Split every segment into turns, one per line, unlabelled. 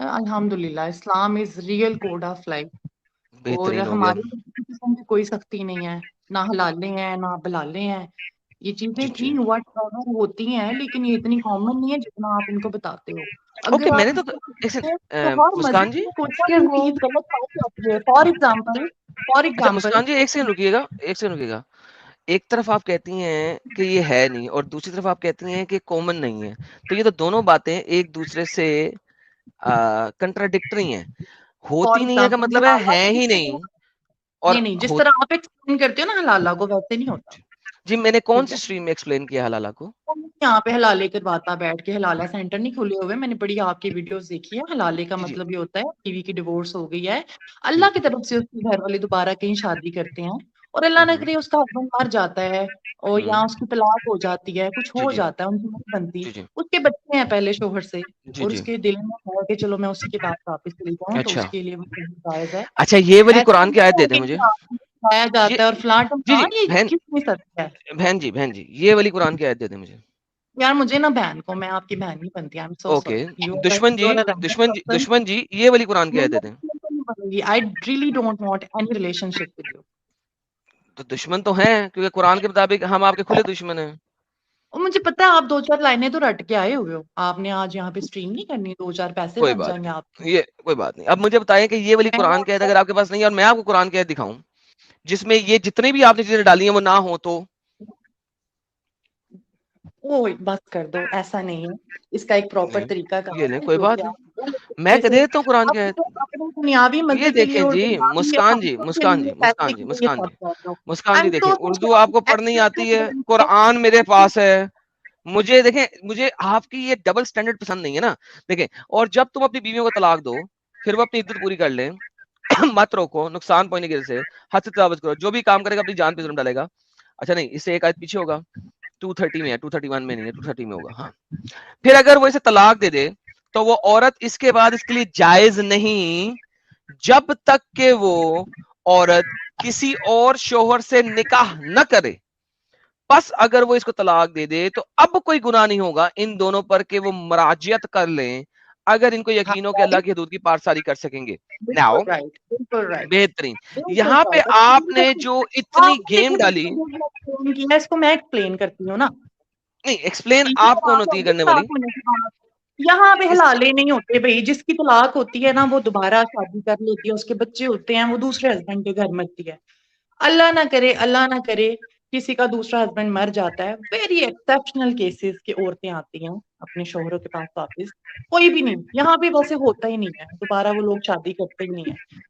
अल्हम्दुलिल्लाह, Islam is real code of life. और
बेहतरीन हो गया।
हमारे किस्म की कोई सख्ती नहीं है, ना हलाले हैं ना बलाले हैं। ये
जी
चीजें
जी।
थी वट होती हैं, लेकिन ये इतनी कॉमन नहीं है जितना आप इनको बताते हो।
ओके,
अगर आप
मैंने तो
इसको
एक
देखते हैं, तो
सेकंड,
हर
मुस्कान
मस्जिद
जी।
में कोई ना कोई चीज गलत पाई जाती है। फॉर
अच्छा
एग्जाम्पल
मुस्कान जी, एक सेकंड रुकिएगा, एक सेकंड रुकिएगा। एक तरफ आप कहती हैं कि ये है नहीं और दूसरी तरफ आप कहती हैं कि कॉमन नहीं है, तो ये तो दोनों बातें एक दूसरे से कंट्राडिक्टरी हैं।
फॉर
होती नहीं है का
एग्जाम्पल
मतलब है ही नहीं।
नहीं
और
नहीं, जिस
हो
तरह आप एक्सप्लेन करते हो ना हलाला को, वैसे नहीं होता।
जी, मैंने कौन
ठीक
सी
है,
स्ट्रीम में एक्सप्लेन किया हलाला को?
यहाँ पे हलाले करवाता बैठ के, हलाला सेंटर नहीं खुले हुए। मैंने बड़ी आपकी वीडियोस देखी है। हलाले का
जी जी
मतलब ये होता है बीवी की डिवोर्स हो गई है, अल्लाह
जी।
की तरफ से उसके घर वाले दोबारा कहीं शादी करते हैं, और अल्लाह ना
हम्म
करे उसका हस्बैंड मर जाता है, और या
हम्म।
उसकी तलाक हो जाती है, कुछ
जी
हो
जी
जाता है, उनकी नहीं बनती।
जी जी
उसके बच्चे हैं पहले शोहर से,
जी
और
जी।
उसके दिल में है कि चलो मैं उसी के पास वापस चली जाऊँ, तो
अच्छा
उसके लिए वो सही जायज है।
अच्छा, ये वाली
ऐसा
कुरान की आयत
नहीं
दे
है
दें
कि
मुझे।
लाया
ये
जाता है और फ्लाट
जी जी,
ये
बहन,
किसमें सत्य है।
बहन जी, ये वाली कुरान की आयत दे दें मुझे।
यार मुझे ना बहन को, मैं आपकी बहन नहीं बनती। I am so
okay.
Sorry,
दुश्मन जी,
यू आर अ पर्सन।
दुश्मन जी, ये वाली कुरान की
मैं
आयत दे दें।
बिल्कुल नहीं बनूंगी। I really don't want any relationship with you.
तो दुश्मन तो हैं, क्योंकि कुरान के मुताबिक हम आपके खुले दुश्मन हैं।
और मुझे पता है आप दो चार लाइनें तो रट के आए हुए हो। आपने आज यहाँ पे स्ट्रीम नहीं करनी, दो चार पैसे
कोई
बन
बात
जाएंगे आपके।
नहीं, ये कोई बात नहीं। अब मुझे बताएं कि ये वाली
मैं
कुरान की आयत अगर आपके पास नहीं है और मैं आपको कुरान की आयत दिखाऊं जिसमें ये जितनी भी आपने चीजें डाली हैं वो ना हो, तो?
ओ बस कर दो, ऐसा नहीं है। इसका एक प्रॉपर
नहीं,
तरीका
ये
कार
नहीं,
है
कोई
जो
बात
कि
नहीं,
आप गलत
मैं
तरीके
कह
से
देता हूँ कुरान की आयत।
अपने दुनियावी
ये
मजे के लिए
देखें
और
जी,
दुनियावी
मुस्कान जी,
ख्वाहिशों के
मुस्कान
लिए,
जी,
पैसे
मुस्कान जी,
के लिए ये
मुस्कान
सब
जी,
कर दो।
मुस्कान
आई
जी,
एम
देखें,
सो
उर्दू आपको पढ़नी आती है,
सॉरी।
कुरान मेरे पास है। मुझे देखें, मुझे आपकी ये डबल स्टैंडर्ड पसंद नहीं है ना। देखें, और जब तुम अपनी बीवियों को तलाक दो, फिर वो अपनी इद्दत पूरी कर लें। मत रोको, नुकसान पहुंचने की वजह से हद से तजावुज करो। जो भी काम करेगा अपनी जान पे जुल्म डालेगा। अच्छा नहीं, इससे एक आयत पीछे होगा। 230 में है, 231 में नहीं है, 230 में होगा। हाँ, फिर अगर वो इसे तलाक दे दे, तो वो औरत इसके बाद इसके लिए जायज नहीं, जब तक के वो औरत किसी और शोहर से निकाह न करे। बस अगर वो इसको तलाक दे दे तो अब कोई गुनाह नहीं होगा इन दोनों पर कि वो मराजियत कर लें, अगर इनको
हाँ
यकीन हो कि अल्लाह
राइट,
की हदूद की पारसारी कर सकेंगे।
बिल्कुल
नाउ,
राइट, बिल्कुल राइट,
बेहतरीन।
बिल्कुल
यहां पे
राइट। अब
आपने जो इतनी
आपने
गेम
खुद
डाली।
एक्सप्लेन किया, इसको मैं एक्सप्लेन करती हूँ ना।
नहीं, एक्सप्लेन
इनकी
आप कौन
तलाक
होती है
होगी
करने
तलाक
वाली?
होने के बाद। यहाँ पे
इस
हलाले नहीं होते भाई। जिसकी तलाक होती है ना, वो दोबारा शादी कर लेती है, उसके बच्चे होते हैं, वो दूसरे हस्बैंड के घर मरती है। अल्लाह ना करे, अल्लाह ना करे, किसी का दूसरा हस्बैंड मर जाता है, वेरी एक्सेप्शनल केसेस की औरतें आती हैं अपने शोहरों के पास वापस। कोई भी नहीं, यहाँ पे वैसे होता ही नहीं है, दोबारा वो लोग शादी करते ही नहीं है।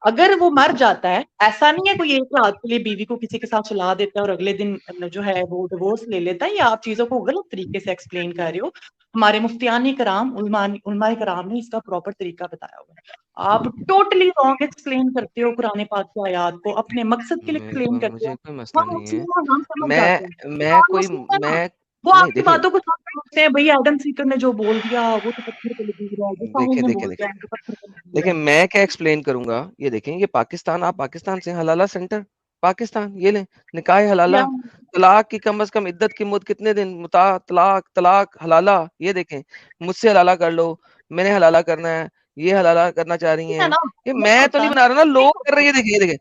अगर वो मर जाता है, ऐसा नहीं है कोई एक रात के लिए बीवी को किसी के साथ सुला देता है और अगले दिन जो है वो डिवोर्स ले लेता है। या आप चीजों को गलत तरीके से एक्सप्लेन कर रहे हो। हमारे मुफ्तियान कराम, उलमा कराम ने इसका प्रॉपर तरीका बताया हुआ है। आप टोटली रॉन्ग एक्सप्लेन करते हो कुरान पाक की आयत को, अपने मकसद के लिए
मेरे
एक्सप्लेन
को,
करते
मुझे
हो।
कोई मसला
हम
नहीं है।
मुस्लिम हैं, हम समझ जाते हैं।
मैं
नॉन
कोई
मुस्लिम है ना,
मैं
वो
नहीं,
आपकी
देखें,
बातों को समझते हैं। भाई एडम सीकर ने जो बोल दिया वो तो पत्थर पे लकीर है, जो साहिल
देखें,
ने
देखें,
बोल
देखें,
दिया तो पत्थर पे लकीर
देखें,
है।
मैं क्या एक्सप्लेन करूंगा। ये देखें, ये पाकिस्तान, आप पाकिस्तान से, हलाला सेंटर, पाकिस्तान, ये लें, निकाह हलाला,
या
तलाक की कम से कम इद्दत की मुद्दत कितने दिन, मुता, तलाक, तलाक, हलाला, ये देखें। मुझसे हलाला कर लो, मैंने हलाला करना है, ये हलाला करना चाह रही
है
हैं।
ना,
ये
नहीं
मैं तो नहीं
होता,
बना रहा ना,
नहीं
लोग कर
होता,
रहे हैं। ये देखिए, ये देखें,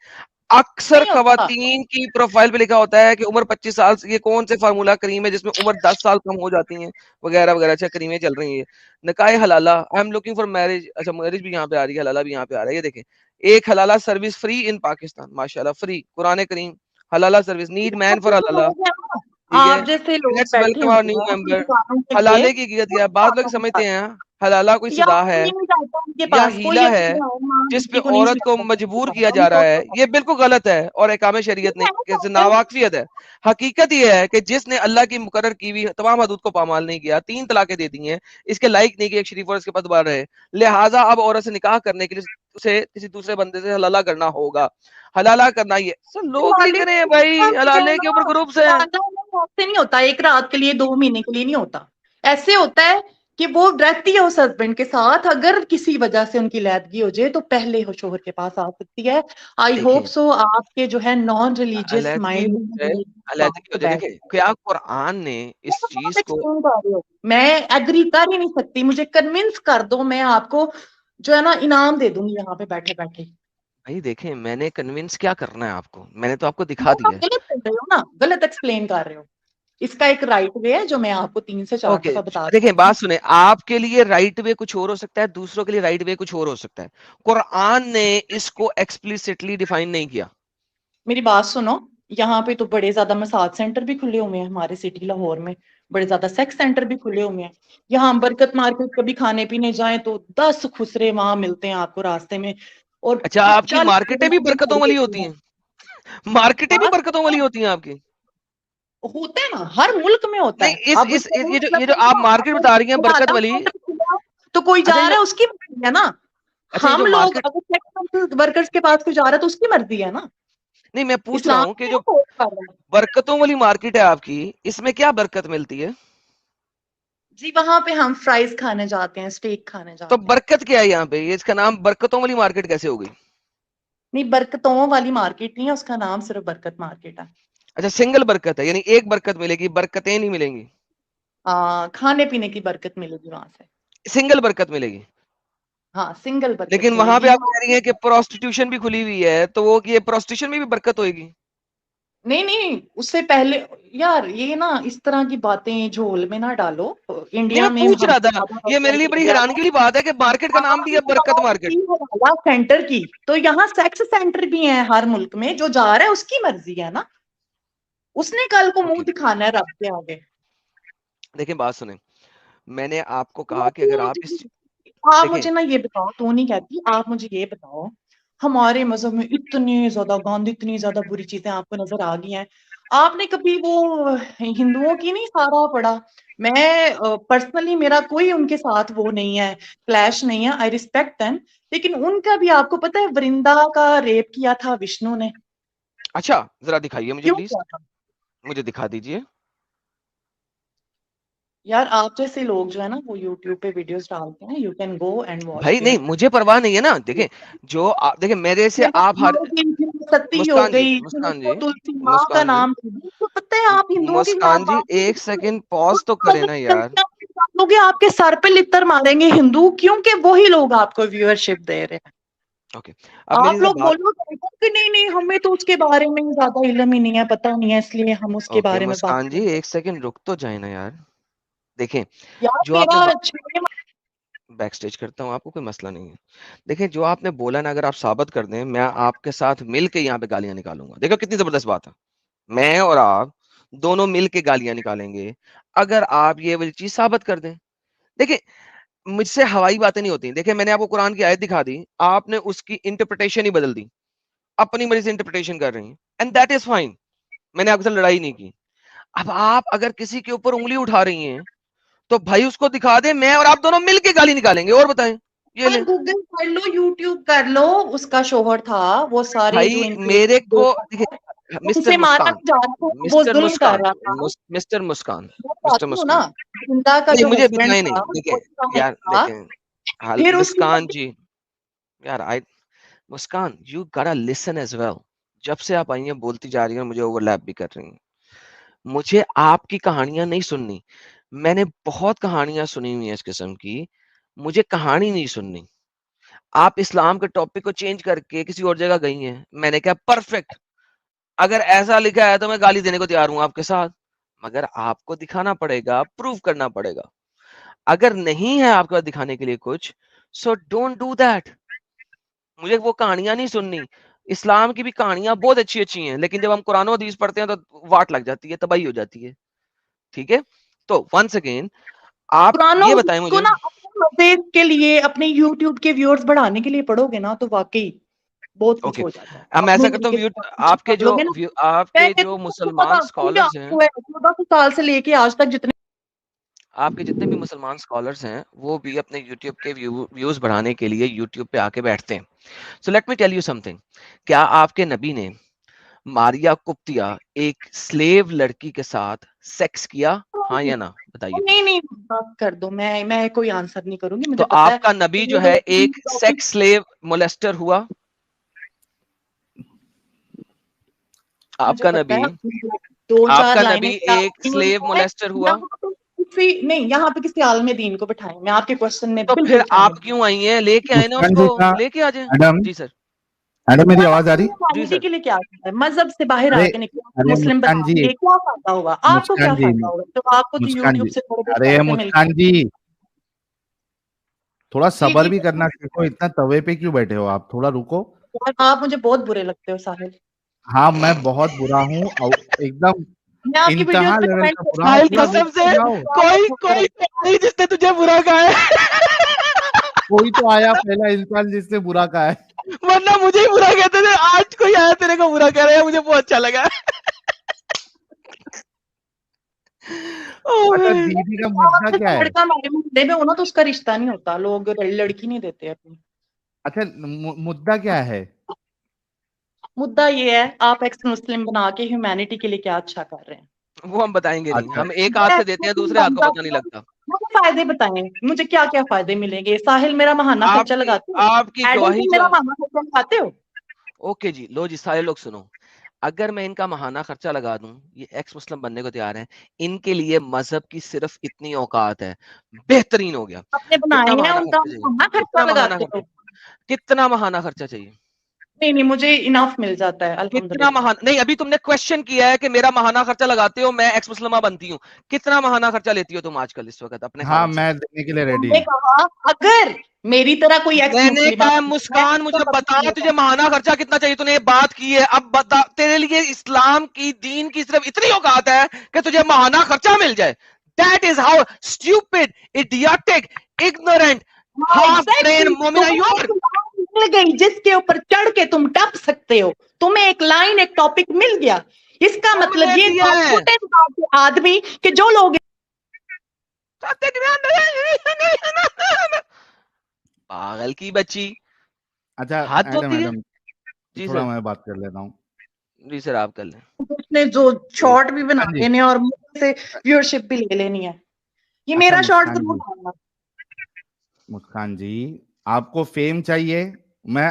अक्सर
नहीं होता।
खवातीन की प्रोफाइल पे लिखा होता है कि उम्र 25 साल से, ये कौन से फार्मूला क्रीम है जिसमें उम्र 10 साल कम हो जाती है, वगैरह वगैरह। अच्छा, क्रीमें चल रही है। निकाह हलाला, I am looking for marriage. अच्छा, मैरिज भी यहाँ पे आ रही है, हलाला भी यहाँ पे आ रहा है। ये देखें, एक हलाला सर्विस फ्री इन पाकिस्तान, माशाल्लाह, फ्री, कुरान करीम, हलाला सर्विस, नीड मैन
ऐसे
फॉर
तो
हलाला।
लोग हैं ना,
ठीक है,
आप जैसे लोग
लेट्स
बैठे
वेलकम आवर
हुए
न्यू
हैं अपनी
मेंबर।
दुकानों के लिए,
हलाले की हकीकत
वो
क्या है? बाद लोग
दुकानों के
समझते
पास,
हैं हलाला कोई
या
सदा है
कोई नहीं जाता उनके
या
पास, कोई
हीला है
अपनी माँ
जिस पे
बेटी को नहीं
औरत को
सुलाता
मजबूर किया
जाता,
जा रहा
उनको
है। ये बिल्कुल गलत है और एकामे शरीयत
ठीक
ने
है ना,
से
फिर
नावाकफियत है। हकीकत ये है कि जिसने अल्लाह की मुकर्रर की हुई तमाम हदूद को पामाल नहीं किया, 3 तलाकें दे दी हैं, इसके लायक नहीं कि एक शरीफ और इसके पास दोबारा रहे, लिहाजा अब औरत से निकाह करने के लिए उसे किसी दूसरे बंदे से हलाला करना होगा। हलाला करना, ये सब लोग लिख
हलाले
रहे हैं
नहीं
भाई,
है
हलाले के
ना,
ऊपर ग्रुप्स हैं।
हलाला नहीं, ऐसे नहीं होता एक रात के लिए, 2 महीने के लिए नहीं होता। ऐसे होता है कि वो रहती है उस हस्बैंड के साथ, अगर किसी वजह से उनकी लैदगी हो जाए तो पहले हो शोहर के पास आ सकती है। आई होप
देखें,
सो आपके जो है नॉन रिलीजियस
अलैदगी
माइंड
हो जाए,
में बात
अलैदगी हो
को
जाए।
बैठ
देखें, क्या कुरान ने इस
आप
चीज को,
एक्सप्लेन कर रहे हो, मैं एग्री कर ही नहीं सकती। मुझे कन्विंस कर दो, मैं आपको जो है ना इनाम दे दूंगी यहाँ पे बैठे बैठे।
भाई देखें, मैंने कन्विंस क्या करना है आपको, मैंने तो आपको दिखा
वो आप
दिया है।
गलत कर रहे हो ना, गलत एक्सप्लेन कर रहे हो। इसका एक राइट वे है जो मैं आपको 3 से 4
ओके,
दफा बता
देखिए
चुकी
बात
हूँ।
सुने, आपके लिए राइट वे कुछ और हो सकता है, दूसरों के लिए राइट वे कुछ और हो सकता है। कुरान ने इसको एक्सप्लिसिटली डिफाइन नहीं किया।
मेरी बात सुनो, यहाँ पे तो बड़े ज्यादा मसाज सेंटर भी खुले हुए हैं हमारे सिटी लाहौर में, बड़े ज्यादा सेक्स सेंटर भी खुले हुए हैं। यहाँ हम बरकत मार्केट कभी खाने पीने जाएं तो 10 खुसरे वहां मिलते हैं आपको रास्ते में। और
अच्छा, आपकी
40
मार्केटें भी बरकतों वाली होती हैं? मार्केटें भी
बात
बरकतों वाली होती हैं आपकी?
होता है ना, हर मुल्क में होता
नहीं,
है।
इस
अब
इस
इसका
ये
ये
जो
मतलब
ये जो
नहीं
आप
ना,
मार्केट
अगर
बता रही हैं बरकत
मुरादा
वाली।
सेंटर खुला तो कोई
अच्छा,
जा
ये
रहा
जो
है उसकी मर्जी है ना।
अच्छा, ये
हम
जो
लोग
मार्केट,
अगर सेक्स वर्कर्स के पास कोई जा रहा है तो उसकी मर्जी है ना।
नहीं मैं पूछ रहा
इस्लाम
हूँ कि
में
जो
ना फोर्स कर रहा है।
बरकतों वाली मार्केट है आपकी, इसमें क्या बरकत मिलती है?
जी वहां पे हम फ्राइज खाने जाते हैं, स्टेक खाने
तो
जाते हैं।
बरकत क्या है यहाँ पे? ये इसका नाम बरकतों वाली मार्केट कैसे हो गई?
नहीं, बरकतों वाली मार्केट नहीं है, उसका नाम सिर्फ बरकत मार्केट है।
अच्छा, सिंगल बरकत है, यानी एक बरकत मिलेगी, बरकतें नहीं मिलेंगी।
खाने पीने की बरकत मिलेगी वहां से।
सिंगल बरकत मिलेगी।
हाँ, सिंगल बरकत
लेकिन वहां पे
मिलेगी
आप
यहाँ
कह रही
पे।
हैं कि प्रोस्टिट्यूशन भी खुली हुई है, तो वो ये प्रोस्टिट्यूशन में भी बरकत होगी?
नहीं नहीं, उससे पहले यार ये ना इस तरह की बातें झोल में ना डालो।
नहीं, मैं
इंडिया में
पूछ
हम
रहा था,
ज्यादा
ये मेरे लिए
कर
बड़ी
दिया
हैरानगी
है।
वाली बात है कि मार्केट का नाम भी है
आपने
बरकत
बात
मार्केट।
की हवाला सेंटर की, तो यहाँ सेक्स सेंटर भी है हर मुल्क में, जो जा रहा है उसकी मर्जी है ना। उसने कल को मुंह
ओके,
दिखाना है रब के आगे।
देखिए बात सुने, मैंने आपको कहा कि अगर आप इस,
आप
देखें,
मुझे ना ये बताओ, तो नहीं कहती, आप मुझे ये बताओ, हमारे मजहब में इतनी ज्यादा गंद, इतनी ज्यादा बुरी चीजें आपको नजर आ गई हैं। आपने कभी वो हिंदुओं की नहीं सारा पढ़ा? मैं पर्सनली मेरा कोई उनके साथ वो नहीं है, क्लैश नहीं है, आई रिस्पेक्ट देम। लेकिन उनका भी आपको पता है वृंदा का रेप किया था विष्णु ने।
अच्छा जरा दिखाइए मुझे
क्यों
प्लीज,
किया था?
मुझे दिखा दीजिए।
यार आप जैसे लोग जो है ना वो यूट्यूब पे वीडियोस डालते हैं, you can go and watch
भाई नहीं,
देयर।
मुझे परवाह नहीं है ना, देखें, जो देखें मेरे से आप हर,
सती हो
मुस्कान जी,
गई,
मुस्कान जी,
तुलसी माँ का
मुस्कान जी,
नाम थी, तो पता है आप हिंदुओं के खिलाफ
मुस्कान जी,
बात नहीं
एक
करते।
सेकंड पॉज तो करें ना यार।
लोग आपके सर पे लित्तर मारेंगे हिंदू, क्योंकि वही लोग आपको व्यूअरशिप दे रहे हैं।
ओके, अब मेरी
आप
जरा
लोग
बात,
बोलो कि नहीं नहीं हमें तो उसके बारे में ज्यादा इल्म ही नहीं है, पता नहीं है, इसलिए हम उसके
ओके
बारे में बात
मुस्कान जी,
नहीं
एक सेकंड रुक तो जाए ना यार। देखें,
करते। यार
जो आपने
मेरा 6
बैक स्टेज करता हूँ, आपको कोई मसला नहीं है। देखिए, जो आपने बोला ना, अगर आप साबित कर दें, मैं आपके साथ मिल के यहाँ पे गालियां निकालूंगा। देखो कितनी जबरदस्त बात है, मैं और आप दोनों मिल के गालियां निकालेंगे अगर आप ये वाली चीज साबित कर दें। देखिए, मुझसे हवाई बातें नहीं होती। देखिए, मैंने आपको कुरान की आयत दिखा दी, आपने उसकी इंटरप्रिटेशन ही बदल दी, अपनी मर्जी से इंटरप्रिटेशन कर रही हैं, एंड दैट इज फाइन। मैंने आपसे लड़ाई नहीं की। अब आप अगर किसी के ऊपर उंगली उठा रही हैं, तो भाई उसको दिखा दे, मैं और आप दोनों मिलके गाली निकालेंगे। और बताएं, ये ले
गूगल कर लो, यूट्यूब कर लो, उसका शोहर था, वो सारे जो
भाई, मेरे
इन्फ्लुएंसर
को
देखा है,
देखिए, मिस्टर
उनसे मारा
मुस्कान,
नहीं जा रहा था, वो
मिस्टर
जुल्म कर
मुस्कान,
रहा था।
मिस्टर मुस्कान,
मैं
मिस्टर
चाहती हूँ ना,
मुस्कान,
जिंदा का
नहीं
जो
मुझे
हस्बैंड
बताए
था
नहीं।
वो
देखिए
अच्छा नहीं
यार,
था,
लेकिन हाल
फिर उसकी
मुस्कान
वजह
जी, यार I, Muskaan you gotta listen as well. जब से आप आई हैं बोलती जा रही हैं, मुझे ओवरलैप भी कर रही हैं। मुझे आपकी कहानियां नहीं सुननी, मैंने बहुत कहानियां सुनी हुई हैं इस किस्म की, मुझे कहानी नहीं सुननी। आप इस्लाम के टॉपिक को चेंज करके किसी और जगह गई हैं, मैंने कहा परफेक्ट, अगर ऐसा लिखा है तो मैं गाली देने को तैयार हूं आपके साथ, मगर आपको दिखाना पड़ेगा, प्रूव करना पड़ेगा। अगर नहीं है आपके पास दिखाने के लिए कुछ, सो डोंट डू दैट। मुझे वो कहानियां नहीं सुननी। इस्लाम की भी कहानियां बहुत अच्छी अच्छी हैं, लेकिन जब हम कुरान और हदीस पढ़ते हैं तो वाट लग जाती है, तबाही हो जाती है। ठीक है, तो वंस अगेन आप
कुरान
ये
और
बताएं
को
मुझे।
ना अपने मजे के लिए, अपने यूट्यूब के व्यूअर्स बढ़ाने के लिए पढ़ोगे ना तो वाकई बहुत कुछ
ओके,
हो जाता है।
अब मैं ऐसा
अपने
करता
तरीके
हूँ,
से सब कुछ
आपके
कर
जो
लोगे ना।
आपके
पहले
जो
तो आपको
मुसलमान
पता मुझे
स्कॉलर्स हैं,
आपको है 1400 साल से लेके आज तक जितने
आपके जितने भी मुसलमान स्कॉलर्स हैं, वो भी अपने यूट्यूब के व्यूज बढ़ाने के लिए यूट्यूब पे आके बैठते हैं। So let me tell you something, क्या आपके नबी ने मारिया कुप्तिया एक स्लेव लड़की के साथ सेक्स किया? हाँ या ना, बताइए
नहीं
प्लीज।
नहीं, बात कर दो, मैं कोई आंसर नहीं करूंगी,
तो
मुझे पता है।
आपका नबी जो है एक सेक्स स्लेव मोलेस्टर हुआ?
मुझे
आपका
पता
नबी,
है, 2-4
आपका
लाइनें
नबी एक स्लेव मोलेस्टर हुआ?
नहीं, यहाँ पे किसी आलम दीन को बिठाएं, मैं आपके क्वेश्चन में
तो
बिल्कुल
फिर आप क्यों आई हैं? लेके आए ना उसको, लेके आ जाए।
मैडम,
जी सर।
मैडम मेरी आवाज आ रही?
जी सर।
के लिए क्या है? मजहब से बाहर
अरे
आके निकला,
अरे
मुस्लिम
मुस्कान जी,
बनाएंगे, क्या फायदा होगा आपको? क्या
मुस्कान जी,
फायदा होगा? तो आपको तो
मुस्कान
यूट्यूब
जी,
से थोड़े बहुत
अरे
पैसे मिल
मुस्कान जी, थोड़ा
जी
सब्र
जी।
भी करना सीखो। इतना तवे पे क्यों बैठे हो आप? थोड़ा रुको।
आप मुझे बहुत बुरे लगते हो साहिल।
हाँ, मैं बहुत बुरा हूँ, एकदम
मैं आपकी वीडियोस
इंतहा
पे
लेवल
कमेंट
का बुरा हूँ।
साहिल
थोड़ा रुक
कसम
तो
से
जाओ।
कोई नहीं जिसने तुझे बुरा कहा है।
कोई तो आया पहला इंसान जिसने बुरा कहा है।
वरना मुझे ही बुरा कहते थे, आज कोई आया तेरे को बुरा कह रहा है, मुझे बहुत अच्छा लगा।
अच्छा, दीदी का मुद्दा क्या है?
लड़का हमारे मुद्दे में हो ना तो उसका रिश्ता नहीं होता, लोग लड़की नहीं देते अपनी।
अच्छा, मुद्दा क्या है?
मुद्दा ये है, आप एक्स मुस्लिम बना के ह्यूमैनिटी के लिए क्या अच्छा कर रहे हैं?
वो हम बताएंगे नहीं,
अच्छा,
हम एक हाथ से देते हैं, दूसरे हाथ को पता नहीं लगता।
मुझे फायदे बताएं, मुझे क्या क्या फायदे मिलेंगे? साहिल मेरा महाना खर्चा
आपकी
लगाते हो?
आपकी
एडम
गवाही
तुम
जो
मेरा
है।
महाना खर्चा लगाते हो?
ओके जी, लो जी सारे लोग सुनो। अगर मैं इनका महाना खर्चा लगा दूं, ये एक्स मुस्लिम बनने को तैयार हैं, इनके लिए मजहब की सिर्फ इतनी औकात है। बेहतरीन हो गया।
आपने बनाए
कितना
हैं,
महाना
उनका
खर्चा चाहिए?
महाना खर्चा
कितना महाना
लगाते
खर्चा?
हो?
कितना महाना खर्चा चाहिए?
नहीं नहीं, मुझे इनाफ मिल जाता है
कितना
अल्हम्दुलिल्लाह।
महाना? नहीं, अभी तुमने क्वेश्चन किया है कि मेरा महाना खर्चा लगाते हो, मैं एक्स मुस्लिमा बनती हूँ। कितना महाना खर्चा लेती हो तुम आजकल इस वक्त अपने
हाँ,
खावन से?
मैं देने के लिए रेडी
तुमने
हूँ।
कहा अगर मेरी तरह कोई एक्स
मैंने
मुस्लिम
कहा मुस्कान मुझे बता तुझे महाना खर्चा कितना चाहिए, तूने ये बात की है, अब बता। तेरे लिए इस्लाम की दीन की सिर्फ इतनी औकात है कि तुझे महाना खर्चा मिल जाए। That is how stupid, idiotic, ignorant, half brain Momina you are.
मिल गई जिसके ऊपर चढ़ के तुम टप सकते हो, तुम्हें एक लाइन, एक टॉपिक मिल गया। इसका मतलब
तुमने
ये
दिया है।
छोटे आदमी के जो लोग
पागल की बच्ची,
अच्छा
हाथ
एडम,
धोती है।
एडम
जी
थोड़ा
सर।
मैं बात कर लेता हूँ।
जी सर, आप कर लें।
उसने जो शॉर्ट भी बना
मुस्कान जी,
लेने और मुझसे से व्यूअरशिप भी ले लेनी है, ये
अच्छा
मेरा शॉर्ट
मुस्कान
जरूर
जी,
डालना।
मुस्कान जी, आपको फेम चाहिए? मैं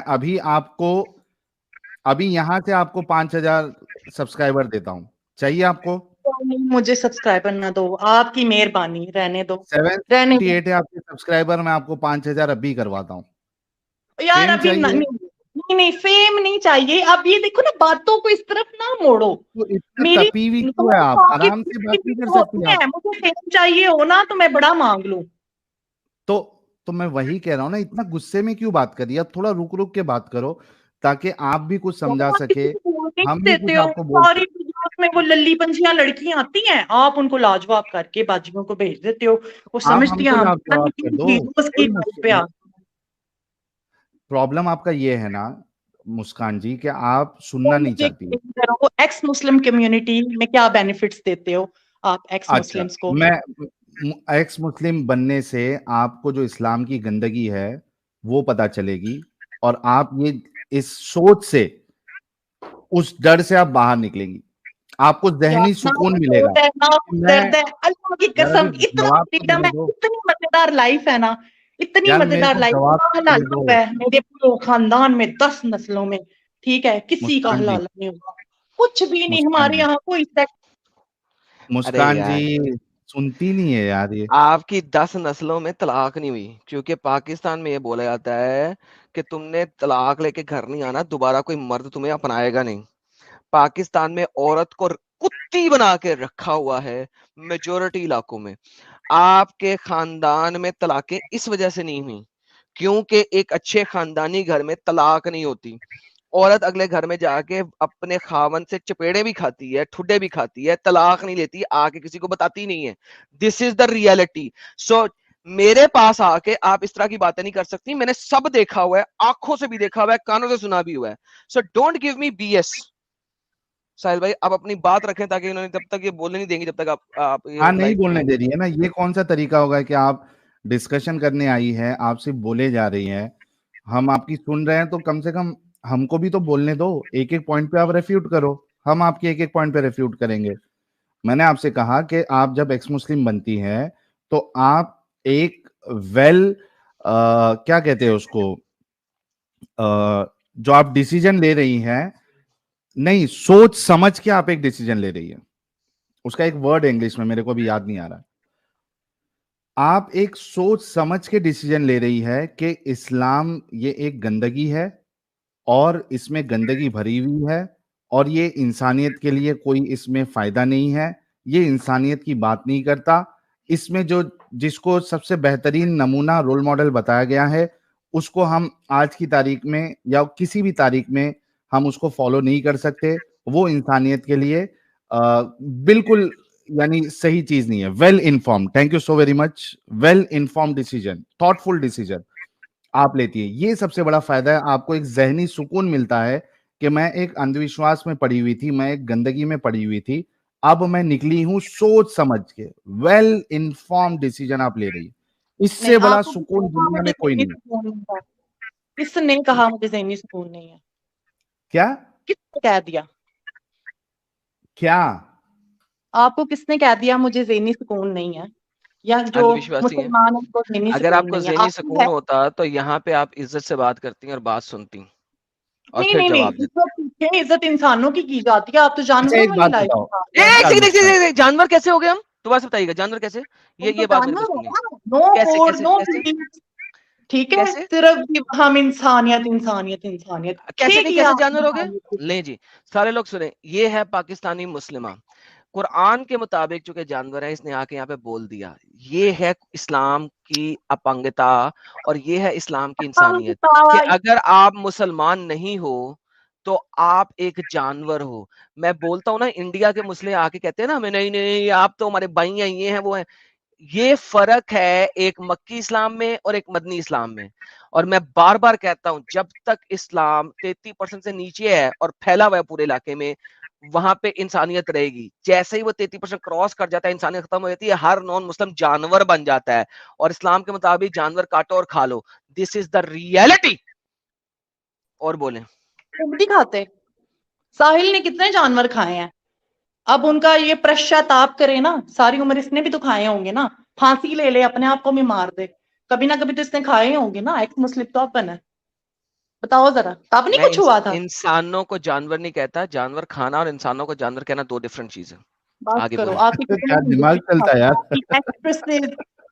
अभी यहाँ से आपको 5,000 सब्सक्राइबर देता हूँ। चाहिए आपको?
नहीं, मुझे सब्सक्राइबर ना दो, आपकी मेहरबानी, रहने दो, रहने दो
778 है आपके सब्सक्राइबर, मैं आपको 5,000 अभी करवाता हूँ।
यार।
फेम
अभी
चाहिए?
नहीं नहीं नहीं, फेम नहीं चाहिए। अब ये देखो ना, बातों को इस तरफ ना मोड़ो।
तो इतना
मेरी
तपी हुई क्यों है?
तुम्हारी
आप
बाकी
आराम से बात नहीं कर सकती
होती
आप?
है, मुझे फेम चाहिए हो ना तो मैं बड़ा मांग लूं।
तो तो मैं वही कह रहा हूँ ना, इतना गुस्से में क्यों बात करिए? अब थोड़ा रुक रुक के बात करो, ताकि आप भी कुछ समझा
आप किसी
सके,
को बोल नहीं
हम भी
देते
कुछ
हो।
आपको बोल
सारी
सके।
वीडियोस में वो लल्ली पंछियां लड़कियां आती हैं, आप उनको लाजवाब करके बाजियों को भेज देते हो। वो
आप
समझती हैं
हमको
हम पता
जवाब
नहीं
कर
किन
दो,
चीजों की
कोई
बात पे
मुश्किल।
आ।
प्रॉब्लम आपका ये है ना मुस्कान जी, कि आप
तो
सुनना नहीं
मुझे
चाहती।
explain करो, एक्स मुस्लिम कम्युनिटी में क्या बेनिफिट्स देते हो आप एक्स
अच्छा,
मुस्लिम्स को?
मैं एक्स मुस्लिम बनने से आपको जो इस्लाम की गंदगी है वो पता चलेगी, और आप ये इस सोच से, उस डर से आप बाहर निकलेंगी, आपको
यार
जहनी
ना
सुकून
कुछ
मिलेगा।
होता है ना कुछ
मैं
दर्द है, अल्लाह की
यार अभी
कसम, इतना
जवाब तो
फ्रीडम
देने
है,
दो
इतनी मजेदार लाइफ है ना, इतनी
यार, मेरे
मजेदार
को
लाइफ।
जवाब तो
हलाल
देने दो
है मेरे पूरे खानदान में 10 नस्लों में, ठीक है, किसी का
मुस्कान जी,
हलाल नहीं होगा, कुछ भी नहीं
मुस्कान
हमारे
जी,
यहाँ कोई सेक्स।
अरे
मुस्कान जी,
यार,
सुनती नहीं है यार ये।
आपकी 10 नस्लों में तलाक नहीं हुई, क्योंकि पाकिस्तान में ये बोला जाता है कि तुमने तलाक लेके घर नहीं आना, दोबारा कोई मर्द तुम्हें अपनाएगा नहीं। पाकिस्तान में औरत को कुत्ती बना के रखा हुआ है मेजोरिटी इलाकों में। आपके खानदान में तलाकें इस वजह से नहीं हुई क्योंकि एक अच्छे खानदानी घर में तलाक नहीं होती। औरत अगले घर में जाके अपने खावन से चपेड़े भी खाती है, ठुड्डे भी खाती है, तलाक नहीं लेती, आके किसी को बताती नहीं है। This is the reality. So मेरे पास आके आप इस तरह की बातें नहीं कर सकती। मैंने सब देखा हुआ है, आंखों से भी देखा हुआ है, कानों से सुना भी हुआ है। So don't give me BS. Sahil भाई, आप अपनी बात रखें, ताकि उन्होंने तब तक ये बोलने नहीं देंगे जब तक आप ये
हाँ, नहीं
लाइव
बोलने
वो।
दे रही है ना, ये कौन सा तरीका होगा कि आप डिस्कशन करने आई है, आप सिर्फ बोले जा रही हैं, हम आपकी सुन रहे हैं, तो कम से कम हमको भी तो बोलने दो। एक एक पॉइंट पे आप रेफ्यूट करो, हम आपके एक एक पॉइंट पे रेफ्यूट करेंगे। मैंने आपसे कहा कि आप जब एक्स मुस्लिम बनती हैं तो आप एक वेल क्या कहते हैं उसको, जो आप डिसीजन ले रही हैं, नहीं, सोच समझ के आप एक डिसीजन ले रही है, उसका एक वर्ड है इंग्लिश में, मेरे को भी याद नहीं आ रहा। आप एक सोच समझ के डिसीजन ले रही है कि इस्लाम ये एक गंदगी है और इसमें गंदगी भरी हुई है और ये इंसानियत के लिए कोई इसमें फायदा नहीं है, ये इंसानियत की बात नहीं करता। इसमें जो जिसको सबसे बेहतरीन नमूना रोल मॉडल बताया गया है, उसको हम आज की तारीख में या किसी भी तारीख में हम उसको फॉलो नहीं कर सकते। वो इंसानियत के लिए बिल्कुल यानी सही चीज नहीं है। Well inform, thank you so very much. Well inform decision, thoughtful decision आप लेती है, ये सबसे बड़ा फायदा है। आपको एक जहनी सुकून मिलता है कि मैं एक अंधविश्वास में पड़ी हुई थी, मैं एक गंदगी में पड़ी हुई थी, अब मैं निकली हूं सोच समझ के। वेल इन्फॉर्म डिसीजन आप ले रही है, इससे
नहीं,
बड़ा
आपको
सुकून
किसने कहा
दुनिया
मुझे
में कोई
ज़हनी
नहीं है।
सुकून नहीं है? किसने कहा मुझे ज़हनी सुकून नहीं है?
क्या
किसने कह दिया?
क्या
आपको किसने कह दिया मुझे ज़हनी सुकून नहीं है? या जो
अंधविश्वासी हैं।
मुसलमान हैं उनको ज़हनी
अगर
सुकून
आपको
नहीं है?
ज़हनी
आपको है?
सुकून होता तो यहाँ पे आप इज्जत से बात करती और बात सुनती और
नहीं,
फिर
नहीं, नहीं,
जवाब देती।
इज़्ज़त पूछे, इज़्ज़त इंसानों की जाती है, आप तो
अच्छा
जानवरों
एक
वाली
बात
लाइफ
बताओ,
गुजार रहे हैं।
एक
क्या
सेकंड,
मुस्कान,
जानवर कैसे हो गए हम? दोबारा से बताइएगा, जानवर कैसे?
हम तो
ये बात मैंने
जानवर
सुनी है।
हैं ना, नो
कैसे
कोड,
कैसे
नो
कैसे
बिलीफ, ठीक है?
कैसे
सिर्फ हम इंसानियत, इंसानियत, इंसानियत,
कैसे
ठीक
नहीं
है
कैसे
आप
जानवर हो गए?
इंसानियत के लिए।
लें जी, सारे लोग सुने, ये है पाकिस्तानी मुस्लिमा। कुरान के मुताबिक चूंकि जानवर है, इसने आके यहाँ पे बोल दिया। ये है इस्लाम की अपंगता और ये है इस्लाम की
हम
इंसानियत कि अगर आप मुसलमान नहीं हो तो आप एक जानवर हो। मैं बोलता हूँ ना, इंडिया के मुस्लिम आके कहते हैं ना हमें, नहीं नहीं आप तो हमारे भाई हैं, ये हैं वो हैं। ये फर्क है एक मक्की इस्लाम में और एक मदनी इस्लाम में। और मैं बार बार कहता हूं, जब तक इस्लाम 33% से नीचे है और फैला हुआ है पूरे इलाके में, वहां पे इंसानियत रहेगी। जैसे ही वो 33% क्रॉस कर जाता है, इंसानियत खत्म हो जाती है, हर नॉन मुस्लिम जानवर बन जाता है। और इस्लाम के मुताबिक जानवर काटो और खा लो, दिस इज द रियलिटी। और बोले
नहीं खाते। साहिल ने कितने जानवर खाए हैं? अब उनका ये पश्चाताप करे ना, सारी उम्र इसने भी तो खाए होंगे ना। फांसी ले ले, अपने आप को भी मार दे, कभी ना कभी तो इसने खाए होंगे ना। एक्स मुस्लिम तो अपन है, बताओ जरा, तब नहीं
मैं
कुछ हुआ था?
इंसानों को जानवर नहीं कहता। जानवर खाना और इंसानों को जानवर कहना दो डिफरेंट चीज है।
बस
आगे
करो,
बोले।
आपकी
क्या दिमाग चलता है यार।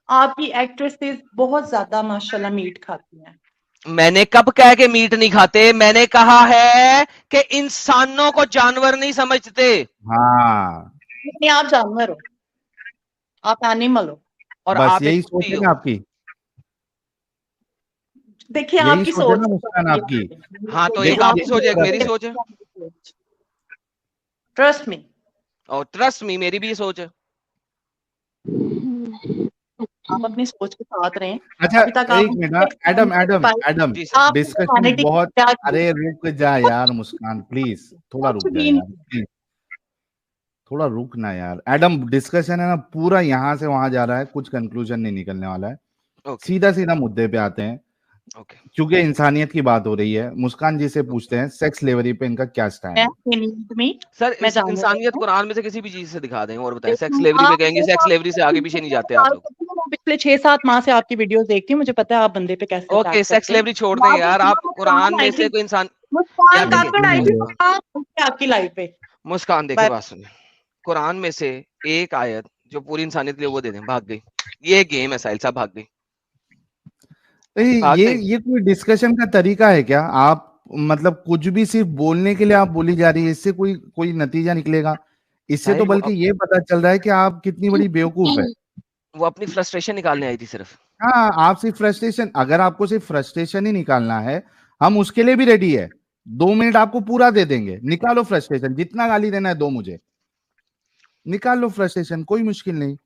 आपकी एक्ट्रेसेस बहुत ज्यादा माशाल्लाह मीट खाती हैं।
मैंने कब कहा कि मीट नहीं खाते? मैंने कहा है कि इंसानों को जानवर नहीं समझते।
हाँ,
नहीं, आप जानवर हो, आप एनिमल हो।
और
बस
आप एक
यही सोच
कुत्ती
है
हो।
ना आपकी,
देखिए
यही
आपकी
सोच है
सोच
ना मुस्कान आपकी।
हाँ, तो एक
देखो
आपकी सोच है, एक मेरी
यही
सोच है।
Trust me.
और ट्रस्ट मी, मेरी भी ये सोच है।
आप अपनी सोच के साथ रहें।
अच्छा
अभी तक आप
एक मिनट ना, एडम एडम एडम,
जी सर।
आपने
डिस्कशन
ह्यूमैनिटी
बहुत,
क्या की?
अरे रुक जा यार मुस्कान, प्लीज थोड़ा
कुछ
रुक जा
भी
यार
नहीं।
प्लीज, थोड़ा रुक ना यार। एडम डिस्कशन है ना पूरा यहाँ से वहां जा रहा है, कुछ कंक्लूजन नहीं निकलने वाला है।
ओके
सीधा सीधा मुद्दे पे आते हैं,
ओके।
क्योंकि इंसानियत की बात हो रही है। मुस्कान जी से पूछते हैं सेक्स स्लेवरी पे इनका क्या
मैं
स्टैंड है।
सर,
मैं
इस
जानने वाली
इंसानियत
हूँ।
कुरान में से किसी भी चीज से दिखा दें और बताएं। सेक्स
लेकिन
स्लेवरी पे
आप
कहेंगे, सेक्स स्लेवरी से आगे पीछे नहीं जाते आप लोग।
मैं पिछले 6-7 माह से आपकी वीडियोस देखती हूँ, मुझे पता है आप बंदे पे कैसे
ओके,
अटैक
सेक्स
करते हैं।
स्लेवरी छोड़ दें यार। आप कुरान में से कोई इंसान,
मुस्कान
यार देखिए,
काकड़ आई थी
नहीं,
आपकी लाइफ पे।
मुस्कान देखिए, बात सुनिए। कुरान में से एक आयत जो पूरी इंसानियत के लिए वो दे दें, भाग गई। ये गेम है, साहिल साहब, भाग गई। भाग गई।
ये कोई डिस्कशन का तरीका है क्या? आप मतलब कुछ भी सिर्फ बोलने के लिए आप बोली जा रही है, इससे कोई कोई नतीजा निकलेगा? इससे तो
साहिल
बल्कि ये पता चल रहा है कि आप कितनी बड़ी बेवकूफ है।
वो अपनी फ्रस्ट्रेशन निकालने आई थी सिर्फ।
हाँ, आप सिर्फ फ्रस्ट्रेशन, अगर आपको सिर्फ फ्रस्ट्रेशन ही निकालना है, हम उसके लिए भी रेडी है। 2 मिनट आपको पूरा दे देंगे, निकालो फ्रस्ट्रेशन, जितना गाली देना है दो मुझे, निकाल लो फ्रस्ट्रेशन, कोई मुश्किल नहीं।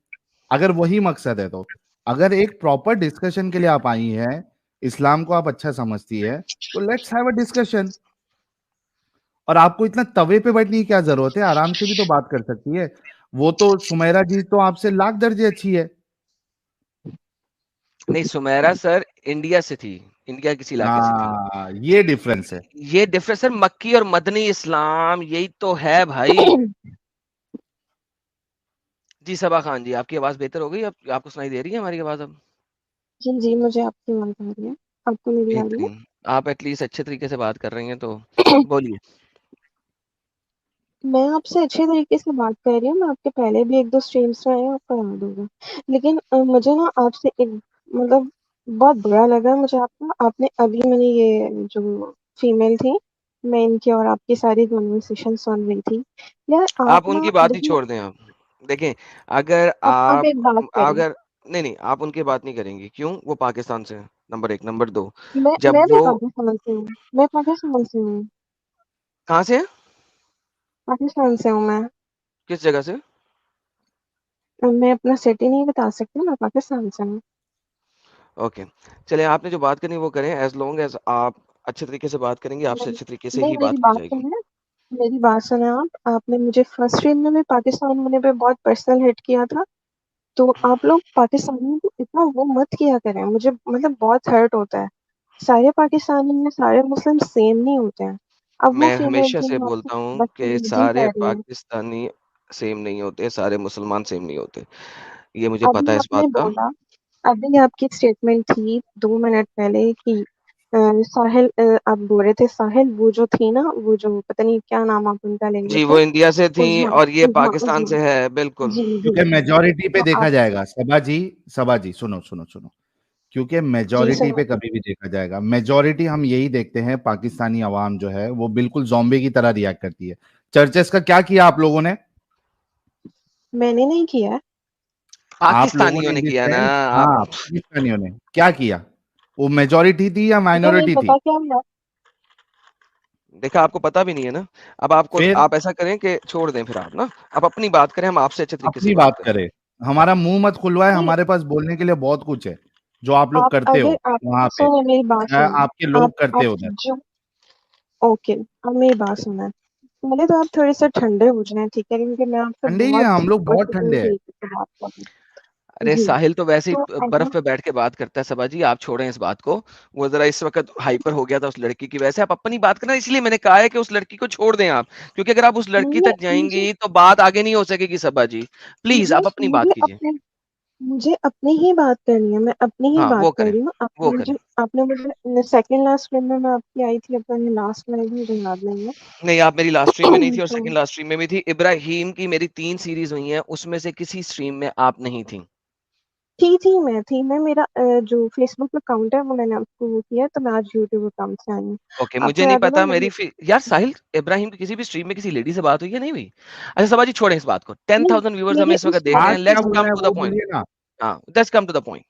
अगर वही मकसद है तो, अगर एक प्रॉपर डिस्कशन के लिए आप आई हैं, इस्लाम को आप अच्छा समझती है, तो लेट्स हैव अ डिस्कशन। और आपको इतना तवे पे बैठने की क्या जरूरत है, आराम से भी तो बात कर सकती है। वो तो सुमेरा जी तो आपसे लाख दर्जे अच्छी है।
नहीं, सुमेरा सर इंडिया से थी, इंडिया किसी इलाके से थी।
हाँ, ये डिफरेंस है।
ये डिफरेंस सर, मक्की और मदनी इस्लाम, यही तो है भाई। जी सबा खान जी, आपकी आवाज बेहतर हो गई अब? आपको सुनाई दे रही है हमारी आवाज अब?
जी, जी, मुझे आपकी आवाज़ आ रही है। आपको मेरी आ रही है?
1 3 आप एटलीस्ट अच्छे तरीके से बात कर रही हैं, तो बोलिए।
मैं आपसे अच्छे तरीके से बात कर रही हूँ, मैं आपके पहले भी 1-2 स्ट्रीम्स में आई हूँ, आपको याद होगा। लेकिन मुझे ना आपसे एक मतलब बहुत बुरा लगा मुझे आपने अभी मैंने ये जो फीमेल थी, मैं इनकी और आपकी सारी कन्वर्सेशन सुन रही थी। यार आप
आप
ना
उनकी बात ही
देखिए
छोड़ दें आप। देखें, अगर
आप एक बात करें।
अगर नहीं, आप उनकी बात नहीं करेंगी। क्यों? वो पाकिस्तान से हैं, नंबर 1। नंबर 2,
मैं
जब
भी
वो
पाकिस्तान से हूँ। मैं पाकिस्तान से हूँ।
कहाँ से हैं?
पाकिस्तान से हूँ मैं।
किस जगह से?
मैं अपना सिटी नहीं बता सकती, मैं पाकिस्तान से हूँ।
ओके, चलिए आपने जो बात करनी है वो करें, एज़ लॉन्ग एज़ आप अच्छे तरीके से बात करेंगे, आपसे
नहीं,
अच्छे तरीके से
नहीं
ही
मेरी
बात की
बात
जाएगी।
सुनिए। मेरी बात सुने आप। आपने मुझे फर्स्ट स्ट्रीम में भी पाकिस्तान होने पे बहुत पर्सनल हिट किया था। तो आप लोग पाकिस्तानियों को इतना वो मत किया करें, मुझे मतलब बहुत हर्ट होता है। सारे पाकिस्तानी में सारे मुस्लिम सेम नहीं होते हैं। अब वो
मैं
फीमेल
हमेशा
थी
से
मैं आपसे
बोलता हूँ कि
बदतमीजी
सारे
कर रही हूँ।
पाकिस्तानी सेम नहीं होते, सारे मुसलमान सेम नहीं होते। ये मुझे पता
अभी
है इस बात
आपने
का।
बोला, अभी आपकी स्टेटमेंट थी 2 मिनट पहले कि साहिल आप बोल रहे थे साहिल वो जो थी ना वो जो पता नहीं क्या नाम आप उनका ले
जी,
लेते।
वो इंडिया से थी
उजमा।
और ये
उजमा
पाकिस्तान
उजमा।
से है, बिल्कुल।
जी जी।
क्योंकि मेजोरिटी पे
तो
देखा
आप
जाएगा सबा जी सुनो सुनो सुनो, क्योंकि
जी
मेजोरिटी
सुनो।
पे कभी भी देखा जाएगा, मेजोरिटी हम यही देखते हैं, पाकिस्तानी अवाम जो है वो बिल्कुल ज़ॉम्बी की तरह रिएक्ट करती है। चर्चेस का क्या किया आप लोगों ने?
मैंने नहीं किया है।
आप लोगों
पाकिस्तानियों
ने
ने
जिस
किया ना।
सेंस,
आप
हाँ पाकिस्तानियों ने क्या किया? वो मेजोरिटी थी या
मुझे नहीं
माइनॉरिटी थी?
पता क्या हुआ।
देखा, आपको पता भी नहीं है ना। अब आपको
फिर
आप ऐसा करें कि छोड़ दें, फिर आप ना आप अपनी बात करें, हम आपसे अच्छे तरीके से
अपनी
बात
बात
करें।
करें, हमारा मुंह मत खुलवाए,
नहीं
हमारे पास बोलने के लिए बहुत कुछ है जो आप लोग
आप
करते हो
अगर आप
वहां पे,
सुनो मेरी बात
या
सुनो।
आपके लोग करते
आप
हो उधर।
जो ओके अब मेरी बात सुना। पहले तो आप थोड़े से ठंडे हो जाएं ठीक है क्योंकि मैं आपसे
ठंडे ही है,
बहुत
हम लोग
कुछ
बहुत ठंडे हैं।
तरीके से बात कर रही हूँ।
अरे
जी।
साहिल तो वैसे
तो
ही बर्फ
अगर
पे बैठ के बात करता है। सबा जी, आप छोड़ें इस बात को। वो जरा इस वक्त हाइपर हो गया था उस लड़की की वजह से। आप अपनी बात करना, इसलिए मैंने कहा है कि उस लड़की को छोड़ दें आप, क्योंकि अगर आप उस लड़की
मैंने
तक जाएंगी तो बात आगे नहीं हो सकेगी। सबा जी, प्लीज
मुझे
आप अपनी बात
मुझे
कीजिए।
अपने मुझे अपनी ही बात करनी है। मैं अपनी ही
हाँ,
बात
वो
कर
करें,
रही हूँ।
वो करें।
आपने मुझे सेकंड लास्ट स्ट्रीम में मैं आपकी आई थी अपने लास्ट में मुझे याद नहीं है।
नहीं, आप मेरी लास्ट स्ट्रीम में नहीं थी और
तो
सेकंड लास्ट स्ट्रीम में भी थी। इब्राहिम की मेरी 3 सीरीज हुई हैं, उसमें से किसी स्ट्रीम में आप नहीं थी।
थी मैं मेरा जो फेसबुक अकाउंट है वो मैंने आपको वो किया है, तो मैं आज यूट्यूब अकाउंट से आई हूँ।
ओके, मुझे
आपको
नहीं
याद है ना
पता
मैंने।
यार साहिल, इब्राहिम की किसी भी स्ट्रीम में किसी लेडी से बात हुई है, नहीं हुई? अच्छा सबा जी, छोड़ें इस बात को।
नहीं
10,000 व्यूअर्स हमें
मेरे
इस वक्त
उस
देख रहे
बात
हैं।
बात क्या
के
लेट्स
बोल
कम
रहे हैं
टू द
वो
पॉइंट।
बोलिए ना।
हाँ, let's come to the point.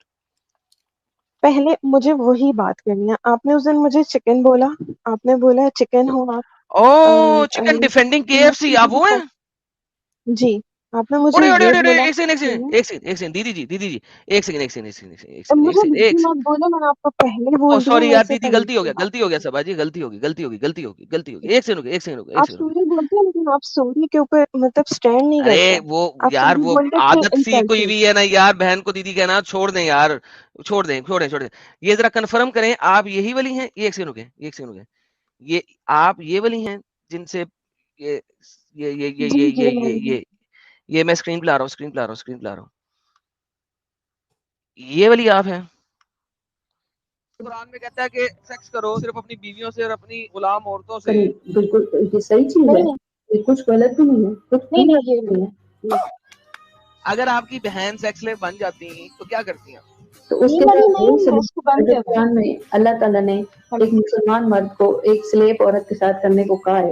पहले मुझे वही बात करनी है। आपने उस दिन मुझे चिकन बोला। आपने बोला चिकन हो आप।
ओह, चिकन डिफेंडिंग केएफसी, आप वो हैं?
जी। आपने मुझे
ओड़े ओड़े
ये
ओड़े ओड़े,
बोला
एक सेकंड, एक
कि
सेकंड, एक सेकंड, एक सेकंड, दीदी जी, एक सेकंड, एक सेकंड, एक सेकंड, एक
अब
सेकंड, एक
मुझे
सेकंड,
दीदी
एक सेकंड।
मत बोलो, मैंने आपको पहले
ओह
बोल दिया
सॉरी
मेरे
यार
से
दीदी,
तमीज से बात
गलती हो गया
करें।
सबा जी, गलती होगी। एक सेकंड रुकिए, एक सेकंड रुकिए, एक
आप
सेकंड रुकिए।
सॉरी बोलते हैं लेकिन आप सॉरी के ऊपर मतलब स्टैंड नहीं
अरे
करते।
वो
आप
यार,
सॉरी
वो
बोलते हैं फिर
आदत सी
इंसल्ट
कोई
होती
भी है ना यार, बहन को दीदी कहना। छोड़ दें यार, छोड़ दें। ये जरा कंफर्म करें, आप यही वाली हैं? ये एक सेकंड रुके, एक सेकंड रुके। ये आप ये वाली हैं जिनसे ये
है। जी जी मैं
ये मैं स्क्रीन पे ला रहा हूँ, स्क्रीन पे ला रहा हूँ। ये वाली आप हैं? कुरान में कहता है कि सेक्स करो सिर्फ अपनी बीवियों से और अपनी गुलाम औरतों से।
बिल्कुल ये सही चीज है।
नहीं
ये कुछ गलत भी नहीं है, कुछ
नहीं
भी
नहीं
गलत नहीं है।
नहीं
अगर आपकी बहन सेक्स स्लेव बन जाती तो क्या करती हैं?
तो
ये
उसके
वाली
साथ
नहीं
यही
है, उसको
सलूक
बंद
जो
करो।
कुरान में अल्लाह ताला ने एक मुसलमान मर्द को एक स्लेव औरत के साथ करने को कहा है।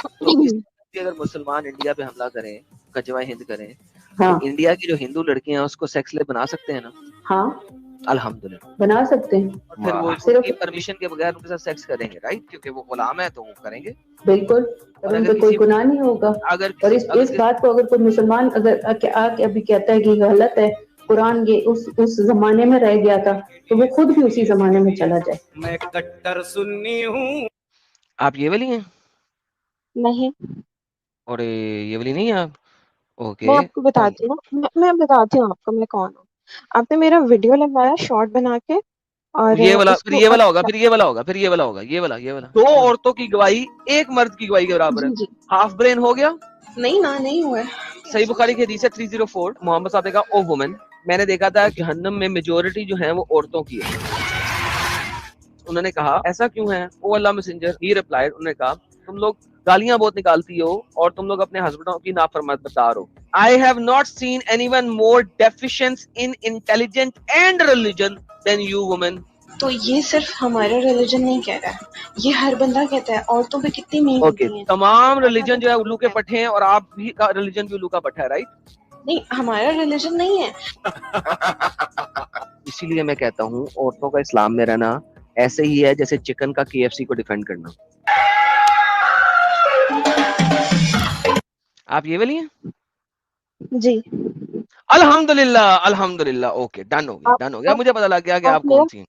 तो इस अगर मुसलमान इंडिया पे हमला करें, कचवा हिंद करें, तो
हाँ
इंडिया की जो हिंदू लड़कियां हैं उसको सेक्स स्लेव बना सकते हैं ना?
हाँ
अल्हम्दुलिल्लाह।
बना सकते हैं।
और फिर वो
सिर्फ
उनकी परमिशन के बगैर उनके साथ सेक्स करेंगे, राइट? क्योंकि वो गुलाम है तो वो करेंगे।
बिल्कुल,
और
और उन
अगर
पे कोई
किसी
गुनाह नहीं होगा।
अगर
और
किसी अगर
इस
किसी
बात को अगर कोई मुसलमान अगर आके अभी कहता है कि गलत है, कुरान ये उस जमाने में रह गया था, तो वो खुद भी उसी जमाने में चला जाए।
मैं कट्टर सुन्नी हूँ।
आप ये वाली हैं?
नहीं
और ये वाली नहीं है आप?
मैं
ओके।
आपको बताती हूँ मैं बताती हूँ आपको मैं कौन हूँ। आपने मेरा वीडियो लगाया शॉर्ट बना के और
ये वाला, फिर
उसको
ये वाला होगा, फिर ये वाला होगा, फिर ये वाला होगा, ये वाला। दो औरतों की गवाही एक मर्द की गवाही के बराबर है।
जी जी
हाफ ब्रेन हो गया।
नहीं ना नहीं हुआ है।
सही बुखारी की हदीस है 304, मोहम्मद साहब ने कहा, ओ वुमन, मैंने देखा था जहन्नम में मेजोरिटी जो है वो औरतों की है। उन्होंने कहा ऐसा क्यों है? ओ अल्लाह मैसेंजर, ही रिप्लाइड, उन्होंने कहा तुम लोग गालियां बहुत निकालती हो और तुम लोग अपने हस्बैंडों की नाफरमानदार हो। I have not seen anyone more deficient in intelligent and religion than you women.
तो ये सिर्फ हमारा रिलीजन नहीं कह रहा है, ये हर बंदा कहता है। औरतों पे कितनी मीन
ओके,
होती हैं।
तमाम रिलीजन जो है उल्लू के पट्टे हैं और आप भी का रिलीजन भी उल्लू का पट्टा है, राइट?
नहीं, हमारा रिलीजन नहीं है।
इसीलिए मैं कहता हूँ औरतों का इस्लाम में रहना ऐसे ही है जैसे चिकन का KFC को डिफेंड करना। आप ये वाली हैं?
जी।
अल्हम्दुलिल्लाह, अल्हम्दुलिल्लाह। ओके, डन हो गया, डन हो गया। मुझे पता लग गया कि आप कौन सी हैं।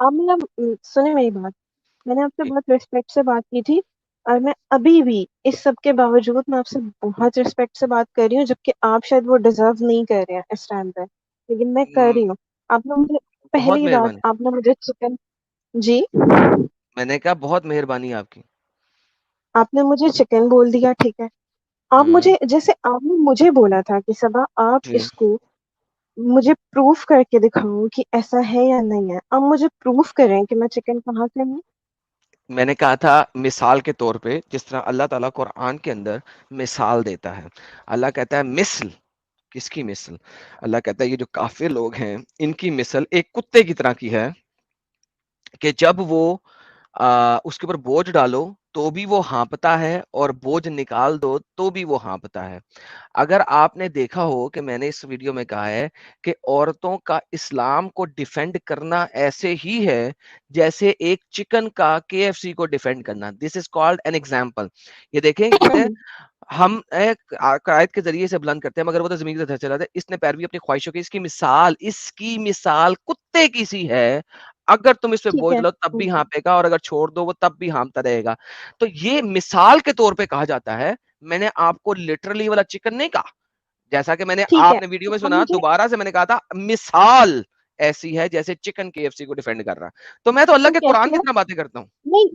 आप मेरा सुने मेरी बात। मैंने आपसे बहुत रिस्पेक्ट से बात की थी और मैं अभी भी इस सब के बावजूद मैं आपसे बहुत रिस्पेक्ट से बात कर रही हूँ, जबकि आप शायद वो डिजर्व नहीं कर रहे हैं इस टाइम पे, लेकिन मैं कर रही हूँ। आपने मुझे
बहुत
पहली बात
मेहरबानी।
आपने मुझे चिकन जी
मैंने कहा बहुत मेहरबानी आपकी।
आपने मुझे चिकन बोल दिया, ठीक है। आप मुझे जैसे आपने मुझे बोला था कि सबा आप
जी।
इसको मुझे प्रूफ करके दिखाओ कि ऐसा है या नहीं है। अब मुझे प्रूफ करें कि मैं चिकन कहाँ से हूँ।
मैंने कहा था मिसाल के तौर पे, जिस तरह अल्लाह ताला कुरान के अंदर मिसाल देता है। अल्लाह कहता है मिसल, किसकी मिसल? अल्लाह कहता है ये जो काफिर लोग हैं इनकी मिसल एक कुत्ते की तरह की है कि जब वो उसके ऊपर बोझ डालो तो भी वो हाँपता है और बोझ निकाल दो तो भी वो हाँपता है। अगर आपने देखा हो कि मैंने इस वीडियो में कहा है कि औरतों का इस्लाम को डिफेंड करना ऐसे ही है जैसे एक चिकन का KFC को डिफेंड करना। This is called an example. ये देखें, कहते हैं हम एक आयत के जरिए से बुलंद करते हैं मगर वो तो जमीन के धर चला था। इसने पैरवी अपनी ख्वाहिशों की, इसकी मिसाल कुत्ते की सी है। अगर तुम इस पे
ठीक
बोझ
है।
लो तब भी हाँपेगा और अगर छोड़ दो वो तब भी हाँपता रहेगा। तो ये मिसाल के तौर पे कहा जाता है। मैंने आपको लिटरली वाला चिकन नहीं कहा, जैसा कि मैंने
ठीक है,
आपने वीडियो में
अब
सुना,
मुझे
दोबारा से मैंने कहा था मिसाल ऐसी है जैसे चिकन KFC को डिफेंड कर रहा है। तो मैं तो अल्लाह
तो
के कुरान
कैसे
की
है?
तरह बातें करता हूँ।
नहीं,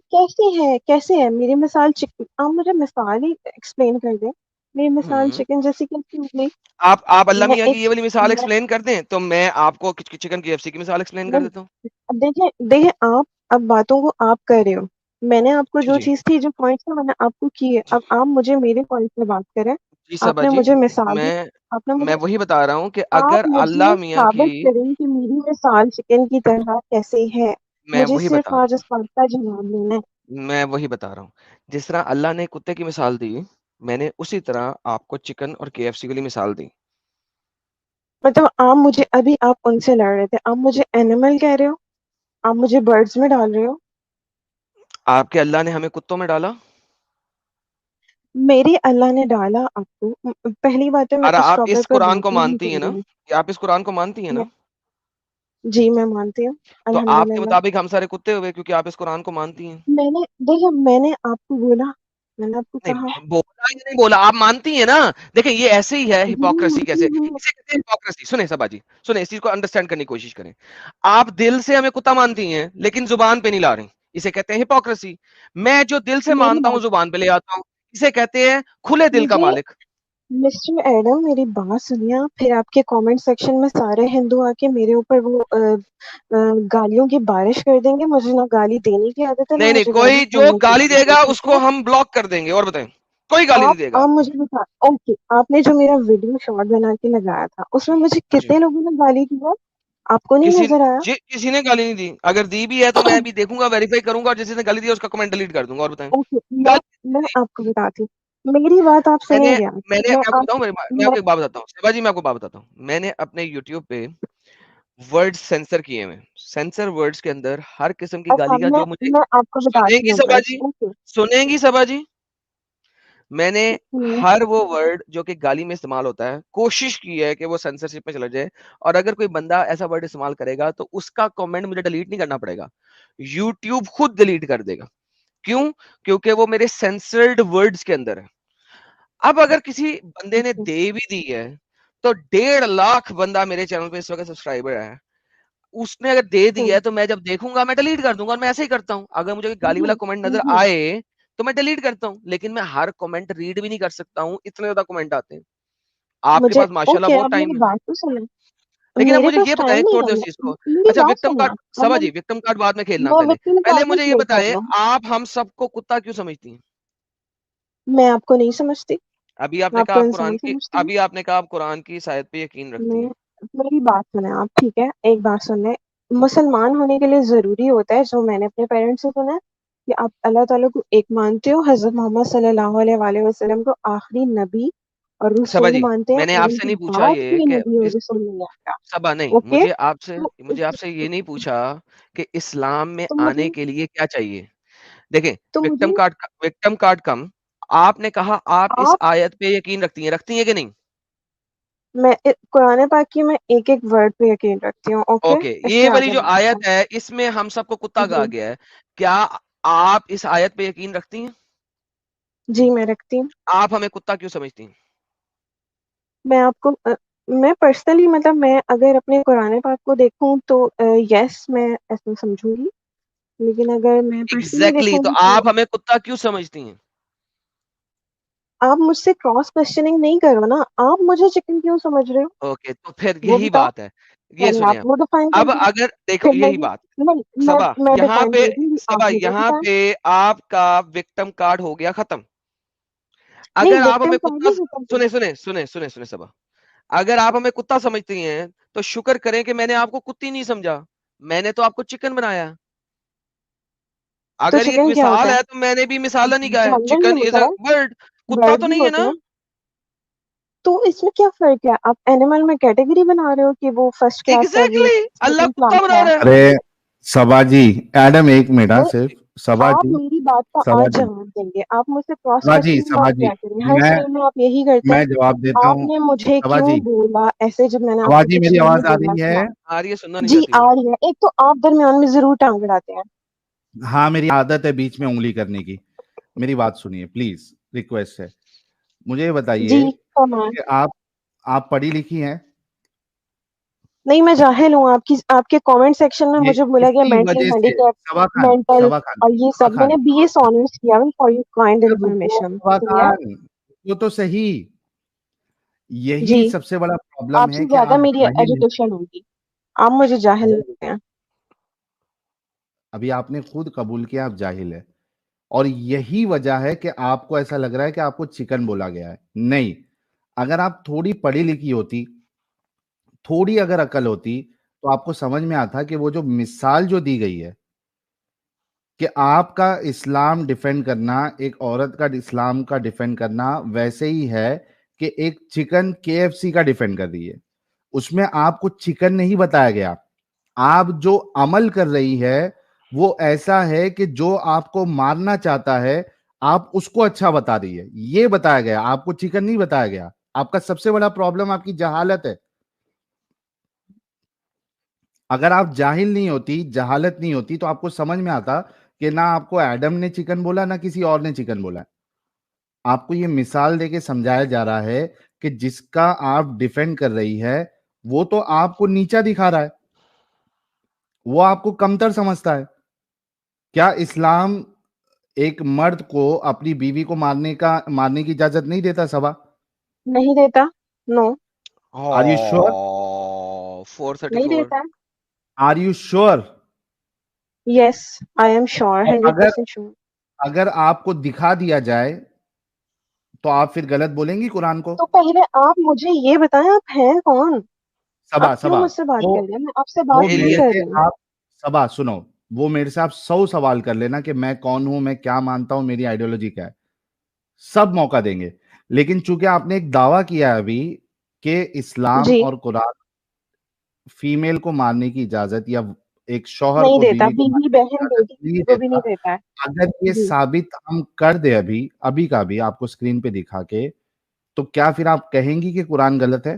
कैसे है मेरी मिसाल चिकन? आप मुझे मिसाल ही एक्सप्लेन कर दें। मेरी मिसाल
हम्म।
चिकन जैसी कैसी हो गई?
आप अल्लाह
मैं
मियाँ
एक
की ये वाली मिसाल
मैं,
एक्सप्लेन कर दें तो मैं आपको चिकन KFC की मिसाल एक्सप्लेन कर
मैं
देता हूँ।
अब देखिए देखिए आप अब बातों को आप कर रहे हो। मैंने आपको
जी
जो
जी
चीज थी, जो पॉइंट था, मैंने आपको किए।
जी
अब आप मुझे मेरे पॉइंट पे बात करें।
जी सबा
आपने
जी,
मुझे मिसाल दी।
मैं
आपने
मैं
मुझे
वही बता रहा हूँ कि
आप
अगर अल्लाह
मुझे
मियाँ की,
साबित करें कि मेरी मिसाल चिकन की तरह कैसे है।
मैं
मुझे
वही
सिर्फ
बता रहा
आज इस बात का जवाब देना है।
हूँ, मैं वही बता रहा हूँ। जिस तरह अल्लाह ने कुत्ते की मिसाल दी, मैंने उसी तरह आपको चिकन और KFC के लिए मिसाल दी।
मतलब आप उनसे लड़ रहे थे, आप मुझे एनिमल कह रहे हो, आप मुझे बर्ड्स में डाल रहे हो।
आपके अल्लाह ने हमें कुत्तों में डाला।
मेरे अल्लाह ने डाला आपको। पहली बात है, मैं
और
इस
आप
टॉपिक
इस
पे
कुरान
बात
को
नहीं
मानती
कर
है ना?
रही हूँ।
आप इस कुरान को मानती है
मैं
ना?
जी मैं मानती हूँ।
तो आपके
अल्हम्दुलिल्लाह।
मुताबिक हम सारे कुत्ते हुए क्योंकि आप इस कुरान को मानती हैं।
मैंने देखिए मैंने आपको बोला, मैंने आपको
नहीं,
कहा।
बोला या नहीं बोला, आप मानती है ना? देखें ये ऐसे ही है हिपोक्रेसी। कैसे
हम्म,
इसे कहते हैं हिपोक्रेसी? सुने सबा जी, सुने, इस चीज को अंडरस्टैंड करने की कोशिश करें। आप दिल से हमें कुत्ता मानती हैं लेकिन जुबान पे नहीं ला रही, इसे कहते हैं हिपोक्रेसी। मैं जो दिल से
मेरी
मानता हूँ
बात
जुबान पे ले आता हूँ, इसे कहते हैं खुले दिल का
मुझे
मालिक।
मिस्टर एडम, मेरी बात सुनिए आप। फिर आपके कमेंट सेक्शन में सारे हिंदू आके मेरे ऊपर वो गालियों की बारिश कर देंगे। मुझे ना गाली देने की आदत है, ना
नहीं नहीं,
मुझे गाली
कोई जो
सुनने की
गाली
आदत है,
देगा
ठीक
उसको
है।
हम ब्लॉक कर देंगे। और बताएं, कोई गाली नहीं देगा।
आप मुझे बता, ओके, आपने जो मेरा वीडियो शॉर्ट बना के लगाया था उसमें मुझे
जी।
कितने लोगों ने गाली दी है? आपको नहीं
किसी
नजर आया?
किसी ने गाली नहीं दी। अगर दी भी है तो मैं अभी देखूंगा, वेरीफाई करूंगा और जिसने गाली दी है उसका कमेंट डिलीट कर दूंगा। और बताएं,
ओके, मैं
गाली
आपको बताती हूँ। मेरी बात आप
मैंने
सुनेंगे? आप
मैंने
मैं
मैं आपको
आप
बताऊं, मैं
मैं
आपको एक बात बताता हूँ शिवा जी, मैं आपको बात बताता हूँ। मैंने अपने YouTube पे वर्ड सेंसर किए हुए। सेंसर वर्ड्स के अंदर हर किस्म की
अच्छा,
गाली का जो मुझे
मैं आपको बताती
सुनेगी
हूँ
सबा
वर्ड्स।
जी,
ओके।
सुनेगी सबा जी, मैंने
हम्म,
हर वो वर्ड जो कि गाली में इस्तेमाल होता है कोशिश की है कि वो सेंसरशिप में चला जाए। और अगर कोई बंदा ऐसा वर्ड इस्तेमाल करेगा तो उसका कमेंट मुझे डिलीट नहीं करना पड़ेगा, यूट्यूब खुद डिलीट कर देगा। क्यों? क्योंकि वो मेरे सेंसर्ड वर्ड्स के अंदर है। अब अगर किसी बंदे ने
ओके।
दे भी दी है तो 1.5 लाख बंदा मेरे चैनल पे इस वक्त सब्सक्राइबर है, उसने अगर दे दी है तो मैं जब देखूंगा मैं डिलीट कर दूंगा। और मैं ऐसे ही करता हूँ, अगर मुझे गाली वाला कमेंट नजर
हम्म,
आए तो मैं डिलीट करता हूँ। लेकिन मैं हर कमेंट रीड भी नहीं कर सकता हूँ, इतने ज्यादा कमेंट आते हैं। आपके
मुझे
पास माशाल्लाह
ओके,
बहुत
अब
टाइम
मेरी
है।
बात तो सुनो।
लेकिन अब
मेरे
मुझे
पास
ये बताएं,
टाइम नहीं
छोड़
है।
दो इस चीज को।
मेरी
अच्छा
बात
विक्टिम कार्ड,
सुनो।
सभा जी विक्टिम कार्ड बाद में खेलना।
मैं
पहले
विक्टिम
पहले
कार्ड नहीं
मुझे ये
प्ले कर
बताएं,
रहा हूँ।
आप हम सबको कुत्ता क्यों समझती हैं?
मैं आपको नहीं समझती,
अभी
मैं
आपने कहा
आपको
आप
इंसान
कुरान की
समझती हूँ।
अभी आपने कहा आप कुरान की इस आयत पे यकीन रखती
मैं
हैं।
मेरी बात सुने आप, ठीक है? एक बात सुन ले, मुसलमान होने के लिए ज़रूरी होता है, जो मैंने अपने पेरेंट्स से सुना है, कि आप अल्लाह ताला को एक मानते हो, हज़रत मोहम्मद सल्लल्लाहु अलैहि वसल्लम को आखिरी नबी और
सबा
रसूल
जी,
मानते हैं,
मैंने
और
आपसे
उनके
नहीं पूछा
बाद
ये
कोई
कि
नबी और
इस
रसूल नहीं आता।
सबा नहीं,
ओके? तो
मुझे आपसे ये नहीं पूछा कि इस्लाम में
तो
आने
मुझे
के लिए क्या चाहिए? देखें,
तो मुझे
विक्टिम कार्ड कम, आपने कहा आप इस
आप
आयत पे यकीन रखती हैं कि नहीं?
कुरान पाक की मैं एक-एक वर्ड पे यकीन रखती हूँ, ओके?
ओके,
इससे
ये वाली
आगे
जो
मत
आयत
बढ़ो।
है, इसमें हम सबको कुत्ता कहा
जी,
गया है। क्या आप इस आयत पे यकीन रखती हैं?
जी मैं रखती हूँ।
आप हमें कुत्ता क्यों समझती हैं?
मैं आपको मैं पर्सनली मतलब मैं अगर अपने कुरान पाक को देखूँ तो यस मैं ऐसा समझूँगी, लेकिन अगर मैं पर्सनली
एग्ज़ैक्टली, तो
देखूँगी तो
आप हमें कुत्ता क्यों समझती हैं?
आप मुझसे क्रॉस क्वेश्चनिंग नहीं करो ना, आप मुझे चिकन क्यों समझ रहे हो?
ओके, तो फिर
वो
यही
बताओ,
बात है। ये
पहले
सुनिए
आप
आप।
वो डिफाइन कर
अब
दो,
अगर देखो
फिर मैं
यही
ये
बात,
नहीं,
सबा
मैं डिफाइन कर दूँगी, आप मुझे
यहाँ
बताएँ।
पे आपका विक्टिम कार्ड हो गया खत्म।
नहीं,
अगर आप
विक्टिम
हमें
कार्ड
कुत्ता
नहीं खत्म हुआ।
सुने सबा। अगर आप हमें कुत्ता समझती हैं, तो शुक्र करें कि मैंने आपको कुत्ती नहीं समझा। मैंने तो आपको चिकन बनाया।
तो
अगर ये एक
चिकन क्या होता
मिसाल
है?
है, तो मैंने भी मिसालन ही कहा है।
जानवर नहीं
चिकन इज़
होता
अ
है,
बर्ड, कुत्ता
बर्ड
तो
भी
नहीं है
होते
ना?
हैं। तो इसमें क्या फ़र्क है? आप एनिमल में कैटेगरी बना रहे हो कि वो फर्स्ट क्लास है, ये
एग्ज़ैक्टली, अल्लाह
सेकंड
कुत्ता
क्लास
बना
है।
रहा है।
अरे सबा जी, एडम एक मिनट
वो
सिर्फ। सबा
आप
जी,
मेरी बात का
सबा
आज
जी,
जवाब देंगे। आप मुझसे क्रॉस
सबा जी,
क्वेश्चनिंग
सबा
आप
जी,
क्या करेंगे? हर
मैं
स्ट्रीम में आप यही करते हैं।
मैं जवाब देता हूँ।
आपने मुझे
सबा
क्यों
जी,
बोला ऐसे जब मैंने
सबा
आपको
जी,
कुछ
मेरी
नहीं
आवाज आ
बोला
रही है?
था?
आ रही है, सुनना नहीं
जी,
चाहती
आ
वो।
रही है। एक तो आप दरमियान में ज़रूर टाँग अड़ाते हैं।
हाँ, मेरी आदत है बीच में उंगली करने की। मेरी बात सुनिए प्लीज, रिक्वेस्ट है। मुझे ये
जी,
बताइए
फरमाएँ।
कि आप पढ़ी लिखी हैं?
नहीं, मैं जाहिल हूँ। आपके कमेंट सेक्शन में
ये
मुझे बोला गया
इसी
मेंटली
वजह से
हैंडीकैप,
सबा खान,
मेंटल
सबा खान,
और ये
सबा
सब।
खान,
मैंने
सबा
बीएस
खान,
ऑनर्स किया है फॉर योर काइंड
अरे रुको
इन्फॉर्मेशन।
सबा
ठीक है?
खान, वो तो सही। यही
जी,
सबसे बड़ा प्रॉब्लम है
आपसे
कि
ज़्यादा
आप
मेरी
जाहिल हैं।
एजुकेशन होगी। आप मुझे जाहिल
अरे
लगते हैं।
अभी आपने खुद कबूल किया आप जाहिल है, और यही वजह है कि आपको ऐसा लग रहा है कि आपको चिकन बोला गया है। नहीं, अगर आप थोड़ी पढ़ी लिखी होती, थोड़ी अगर अकल होती, तो आपको समझ में आता कि वो जो मिसाल जो दी गई है कि आपका इस्लाम डिफेंड करना, एक औरत का इस्लाम का डिफेंड करना वैसे ही है कि एक चिकन केएफसी का डिफेंड कर रही है। उसमें आपको चिकन नहीं बताया गया। आप जो अमल कर रही है वो ऐसा है कि जो आपको मारना चाहता है, आप उसको अच्छा बता रही है, ये बताया गया, आपको चिकन नहीं बताया गया। आपका सबसे बड़ा प्रॉब्लम आपकी जहालत है। अगर आप जाहिल नहीं होती, जहालत नहीं होती, तो आपको समझ में आता कि ना आपको एडम ने चिकन बोला, ना किसी और ने चिकन बोला। आपको ये मिसाल देके समझाया जा रहा है कि जिसका आप डिफेंड कर रही है, वो तो आपको नीचा दिखा रहा है, वो आपको कमतर समझता है। क्या इस्लाम एक मर्द को अपनी बीवी को मारने की इजाजत नहीं देता सबा?
नहीं देता? No,
are you sure?
Oh!
नहीं
434
देता है।
Are you sure?
Yes, I am sure,
और अगर
100% श्योर।
अगर आपको दिखा दिया जाए, तो आप फिर गलत बोलेंगी कुरान को?
तो पहले आप मुझे ये बताएँ आप हैं कौन? आप
सबा
क्यों
सबा
मुझसे बात
वो
कर रहे हैं? मैं आपसे
वो
बात नहीं
एलियन।
मेरे
कर
से
रही हूँ।
आप सबा सुनो, वो मेरे से आप 100 सवाल कर लेना कि मैं कौन हूं, मैं क्या मानता हूं, मेरी आइडियोलॉजी क्या है, सब मौका देंगे। लेकिन चूंकि आपने एक दावा किया है अभी कि इस्लाम
जी,
और कुरान फीमेल को मारने की इजाजत, या एक शौहर
नहीं
को
देता।
बीवी को
बीवी,
मारने की
बहन,
इजाजत
बेटी
नहीं
किसी को भी
देता।
नहीं देता है।
अगर ये
जी,
साबित हम कर दे अभी अभी का भी आपको स्क्रीन पे दिखा के, तो क्या फिर आप कहेंगी कि कुरान गलत है?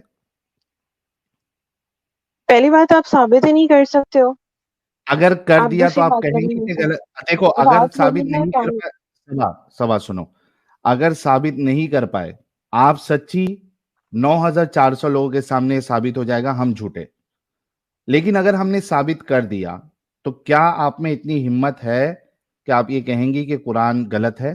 पहली बात आप साबित ही नहीं कर सकते हो।
अगर कर
आप
दिया तो
दूसरी
आप
बात कर रहे
कहेंगे
हैं
कि
मुझसे।
गलत? देखो,
अब
अगर
आप मेरे
साबित
लिए
नहीं कर
टाइम
पाए, सवा सवा सुनो, अगर साबित नहीं कर पाए, आप सच्ची, 9,400 लोगों के सामने साबित हो जाएगा हम झूठे। लेकिन अगर हमने साबित कर दिया, तो क्या आप में इतनी हिम्मत है कि आप ये कहेंगी कि कुरान गलत है?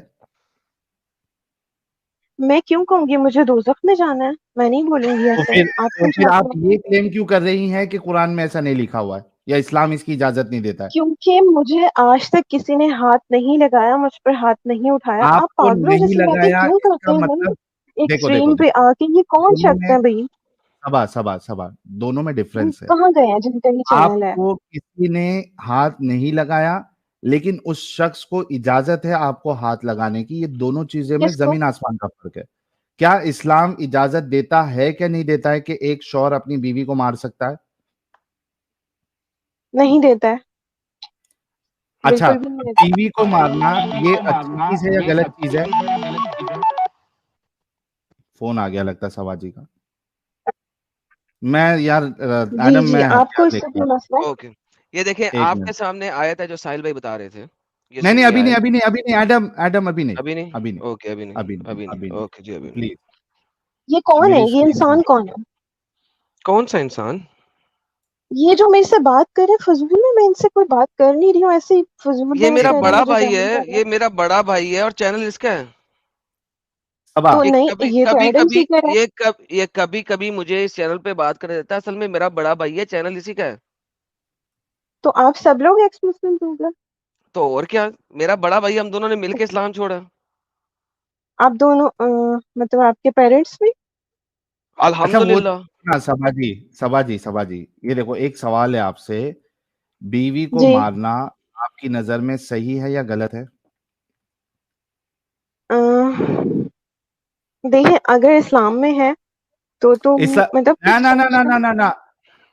मैं क्यों कहूँगी? मुझे दोज़ख में जाना है। मैं नहीं बोलूँगी
तो
ऐसे।
फिर
आप
तो
क्यों
फिर
चाहते
आप
हैं?
ये क्लेम क्यों कर रही हैं कि कुरान में ऐसा नहीं लिखा हुआ है? या इस्लाम इसकी इजाजत नहीं देता है?
क्योंकि मुझे आज तक किसी ने हाथ नहीं लगाया, मुझ पर हाथ नहीं उठाया। आप
आपको
पागलों
नहीं
जैसी बातें
लगाया
क्यों करते
इसका
हैं
मतलब,
भाई?
देखो देखो
एक्सट्रीम पे
देखो,
आके ये कौन
दोनों
शख्स
में
है भाई?
सबा सबा सबा दोनों में डिफरेंस है।
कहाँ गए हैं जिनका ये चैनल है?
आपको किसी ने हाथ नहीं लगाया, लेकिन उस शख्स को इजाजत है आपको हाथ लगाने की। ये दोनों चीजें में
किसको?
जमीन आसमान का फर्क है। क्या इस्लाम इजाजत देता है क्या नहीं देता है कि एक शौहर अपनी बीवी को मार सकता है?
नहीं देता है,
अच्छा,
बिल्कुल भी नहीं देता।
बीवी को मारना ये अच्छी चीज है या गलत चीज है? फोन आ गया लगता है सवाजी का। मैं यार
जी
एडम,
जी,
मैं
आपको
हथियार
इससे
लेके
कोई
आता
मसला है?
ओके, ये देखिए
हूं, एक
आपके
मिनट।
सामने आयत है जो साहिल भाई बता रहे थे, ये
नहीं नहीं,
सुनिए
अभी नहीं
आयत।
अभी नहीं अभी नहीं, एडम एडम अभी नहीं,
अभी नहीं,
अभी नहीं,
ओके अभी नहीं,
अभी नहीं,
अभी नहीं,
अभी नहीं,
ओके जी अभी नहीं।
प्लीज
ये कौन है?
मेरी
ये
स्क्रीन
इंसान कौन है?
कौन सा इंसान?
ये जो मेरे से बात कर रहे हैं फजूल में, मैं इनसे कोई बात कर नहीं रही हूँ, ऐसे ही फजूल
ये
बात
मेरा
कर रहे हैं,
बड़ा
मुझे
भाई
गाली कर
है,
रहे
ये
हैं।
मेरा बड़ा भाई है और चैनल इसका है।
सबा।
तो
ये
नहीं,
कभी
ये तो
कभी
एडम
कभी
सीकर है।
ये कभी कभी मुझे इस चैनल पे बात कर देता है, असल में मेरा बड़ा भाई है, चैनल इसी का है।
तो आप सब लोग एक्स मुस्लिम हो गए?
तो और क्या, मेरा बड़ा भाई, हम दोनों ने मिलके इस्लाम छोड़ा।
आप दोनों मतलब आपके पेरेंट्स भी?
अच्छा वो तो
अल्हम्दुलिल्लाह।
ना, सबाजी, ये देखो एक सवाल है आपसे, बीवी को
जी।
मारना आपकी नजर में सही है या गलत है?
अ, देखिए, अगर इस्लाम में है तो
इसला
मतलब
ना
कुछ
ना ना ना
समझना।
ना ना ना,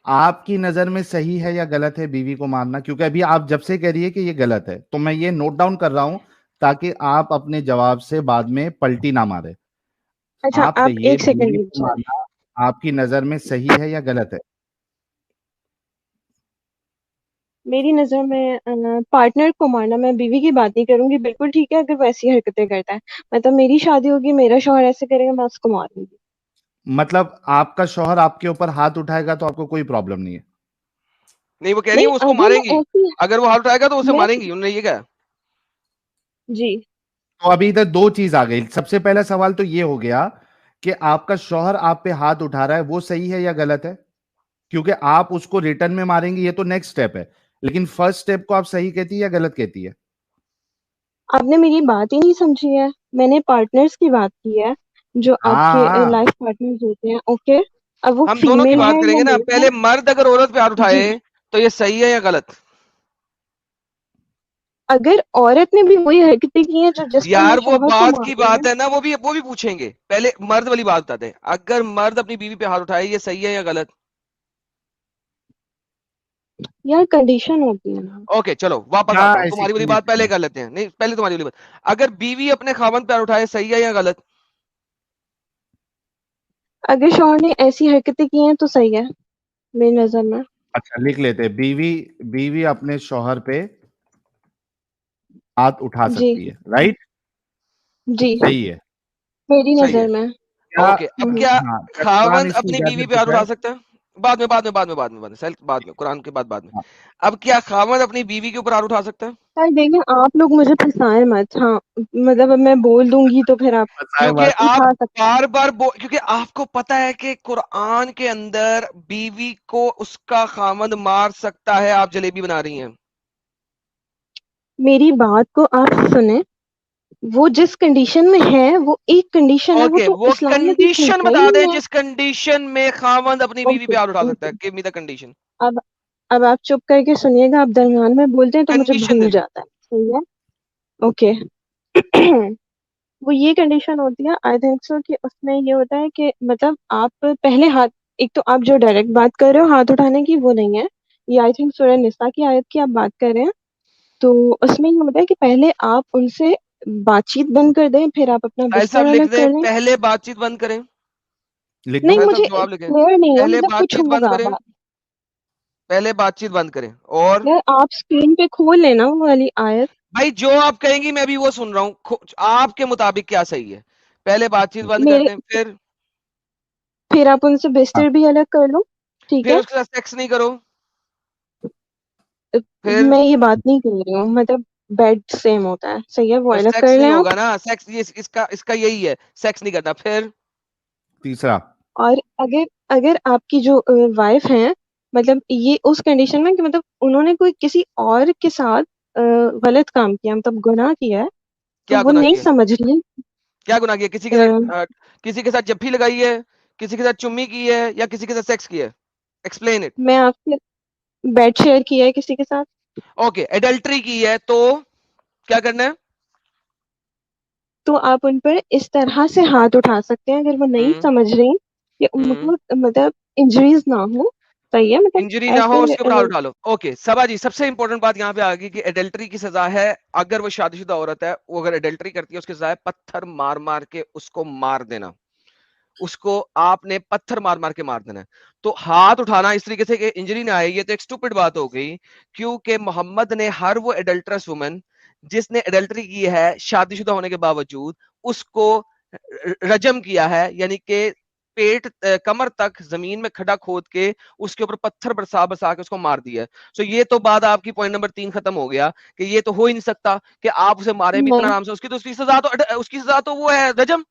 आपकी नजर में सही है या गलत है बीवी को मारना? क्योंकि अभी आप जब से कह रही है कि ये गलत है, तो मैं ये नोट डाउन कर रहा हूं ताकि आप अपने जवाब से बाद में पलटी ना मारे।
अच्छा,
आप
आप
कहिए
एक सेकंड
बीवी को
लीजिए।
मारना आपकी नजर में सही है या गलत है?
मेरी नजर में पार्टनर को मारना, मैं बीवी की बात नहीं करूंगी, बिल्कुल ठीक है अगर वैसी हरकतें करता है। मतलब मेरी शादी होगी, मेरा शौहर ऐसे करेगा, मैं उसको मारूंगी।
मतलब आपका शौहर आपके ऊपर हाथ उठाएगा तो आपको कोई प्रॉब्लम नहीं है?
नहीं, वो कह रही है
नहीं,
वो उसको
अगर मैं
मारेंगी,
ऐसी,
अगर वो हाथ उठाएगा तो उसे
मैं,
मारेंगी, उन्होंने ये कहा।
जी,
तो अभी इधर दो चीज आ गई। सबसे पहला सवाल तो ये हो गया कि आपका शौहर आप पे हाथ उठा रहा है, वो सही है या गलत है? क्योंकि आप उसको रिटर्न में मारेंगे ये तो नेक्स्ट स्टेप है, लेकिन फर्स्ट स्टेप को आप सही कहती है या गलत कहती है?
आपने मेरी बात ही नहीं समझी है। मैंने पार्टनर्स की बात की है, जो
हाँ
आपके
हाँ,
लाइफ पार्टनर्स होते हैं। ओके, अब वो
हम दोनों की
फीमेल
बात
है या
करेंगे ना,
मेल है?
पहले मर्द अगर औरत पे हाथ
जी,
उठाए तो ये सही है या गलत?
अगर औरत ने भी वही हरकतें की हैं जो जिस पर मैं
यार वो
शौहर को
बात
मार
की
रही
बात
हूँ।
है ना, वो भी पूछेंगे, पहले मर्द वाली बात बताते हैं। अगर मर्द अपनी बीवी पे हाथ उठाए, ये सही है या गलत?
यार, कंडीशन होती है ना।
ओके चलो वापस
क्या
आता हूं,
ऐसी
तुम्हारी वाली बात
कंडीशन
पहले
है?
कर लेते हैं। नहीं, पहले तुम्हारी वाली बात, अगर बीवी अपने खामन पे हाथ उठाए, सही है या गलत?
अगर शौहर ने ऐसी हरकतें की हैं तो सही है मेरी नजर में।
अच्छा लिख लेते हैं, बीवी बीवी अपने शौहर पे हाथ उठा
जी
सकती है, राइट?
जी,
सही है।
मेरी
सही है।
नजर में।
क्या
ओके, अब क्या
हाँ, क्या कुरान
खावंद
इसकी
अपनी बीवी
इजाजत
पे हाथ
देता
उठा
है?
सकता है? बाद में सेल्फ बाद में, कुरान के बाद में।
हाँ,
अब क्या खावंद अपनी बीवी के ऊपर हाथ उठा सकता है?
यार देखिए, आप लोग मुझे फंसाए मत। हाँ, मतलब अब मैं बोल दूंगी तो फिर आप
बताए
क्योंकि
बात।
आप
उठा सकते हैं।
बार बार क्योंकि आपको पता है कि कुरान के अंदर बीवी को उसका खामंद मार सकता है, आप जलेबी बना रही हैं।
मेरी बात को आप सुने। वो जिस कंडीशन में है वो एक कंडीशन है, वो
ओके,
तो
वो
इस्लाम में कुछ
कंडीशन
होता ही
बता दें
नहीं है।
जिस कंडीशन में खामंद अपनी बीवी
ओके
पे हाथ उठा सकता है,
okay,
give me the condition.
अब अब आप चुप करके सुनिएगा। आप दरमियान में बोलते हैं तो मुझे
कंडीशन दे
भूल
दें।
जाता है। सही है, ओके। वो ये कंडीशन होती है, आई थिंक सो, कि उसमें ये होता है कि मतलब आप पहले हाथ, एक तो आप जो डायरेक्ट बात कर रहे हो हाथ उठाने की, वो नहीं है। ये आई थिंक सूरह निसा की आयत की आप बात कर रहे हैं। तो उसमें ये होता है कि पहले आप उनसे बातचीत बंद कर दें, फिर आप अपना
साहिल
बिस्तर
साहब लिख
अलग
दें,
कर लें।
पहले बातचीत बंद करें।
लिख
नहीं,
दूं?
साहिल
मुझे
साहब जवाब लिखें,
क्लियर नहीं है,
पहले
मतलब कुछ
बातचीत बंद
होगा
करें, पहले बातचीत बंद करें। और
यार, आप स्क्रीन पे खोल लेना वो वाली आयत।
भाई जो आप कहेंगी मैं भी वो सुन रहा हूं, आपके मुताबिक क्या सही है? पहले बातचीत बंद कर
मेरे,
दें,
फिर आप उनसे
हाँ,
बिस्तर भी अलग कर लो, ठीक
फिर
है।
उसके साथ सेक्स नहीं करो,
अ,
फिर
मैं ये बात नहीं कर रही हूँ, मतलब बेड सेम होता है, सही है, वो
तो
अलग
सेक्स
कर लें
नहीं
आप।
होगा ना, सेक्स ये इसका इसका यही है, सेक्स नहीं करना। फिर
तीसरा।
और अगर अगर आपकी जो वाइफ है मतलब ये उस कंडीशन में कि मतलब उन्होंने कोई किसी और के साथ गलत काम किया, मतलब गुनाह किया है, तो
क्या
वो
गुनाह
नहीं
किया?
समझ रही।
क्या गुनाह किया? किसी के साथ जफ्फी लगाई है, किसी के साथ चुम्मी की है, या किसी के साथ सेक्स किया है? Explain it.
मैं आपसे बेड शेयर किया है किसी के साथ,
ओके, एडल्ट्री की है तो क्या करना है?
तो आप उन पर इस तरह से हाथ उठा सकते हैं अगर वो नहीं
हम्म
समझ रही कि
हम्म
उनको मतलब इंजरीज ना हो। सही है, मतलब
इंजरी ना हो
ऐसे
उसके ऊपर हाथ उठा लो। ओके सबा जी, सबसे इंपॉर्टेंट बात यहाँ पे आ गई कि एडल्ट्री की सजा है, अगर वो शादीशुदा औरत है, वो अगर एडल्ट्री करती है उसकी सजा है पत्थर मार मार के उसको मार देना। उसको आपने पत्थर मार मार के मार देना है। तो हाथ उठाना इस तरीके से कि इंजरी ना आए, ये तो एक स्टूपिड बात हो गई, क्योंकि मोहम्मद ने हर वो एडल्ट्रस वुमन जिसने एडल्ट्री की है शादीशुदा होने के बावजूद, उसको रजम किया है, यानी कि पेट कमर तक जमीन में खड्डा खोद के उसके ऊपर पत्थर बरसा बरसा के उसको मार दिया है। सो ये तो बात आपकी पॉइंट नंबर 3 खत्म हो गया कि ये तो हो ही नहीं सकता कि आप उसे मारे भी इतना
नहीं
आराम से। उसकी सजा तो वो है रजम।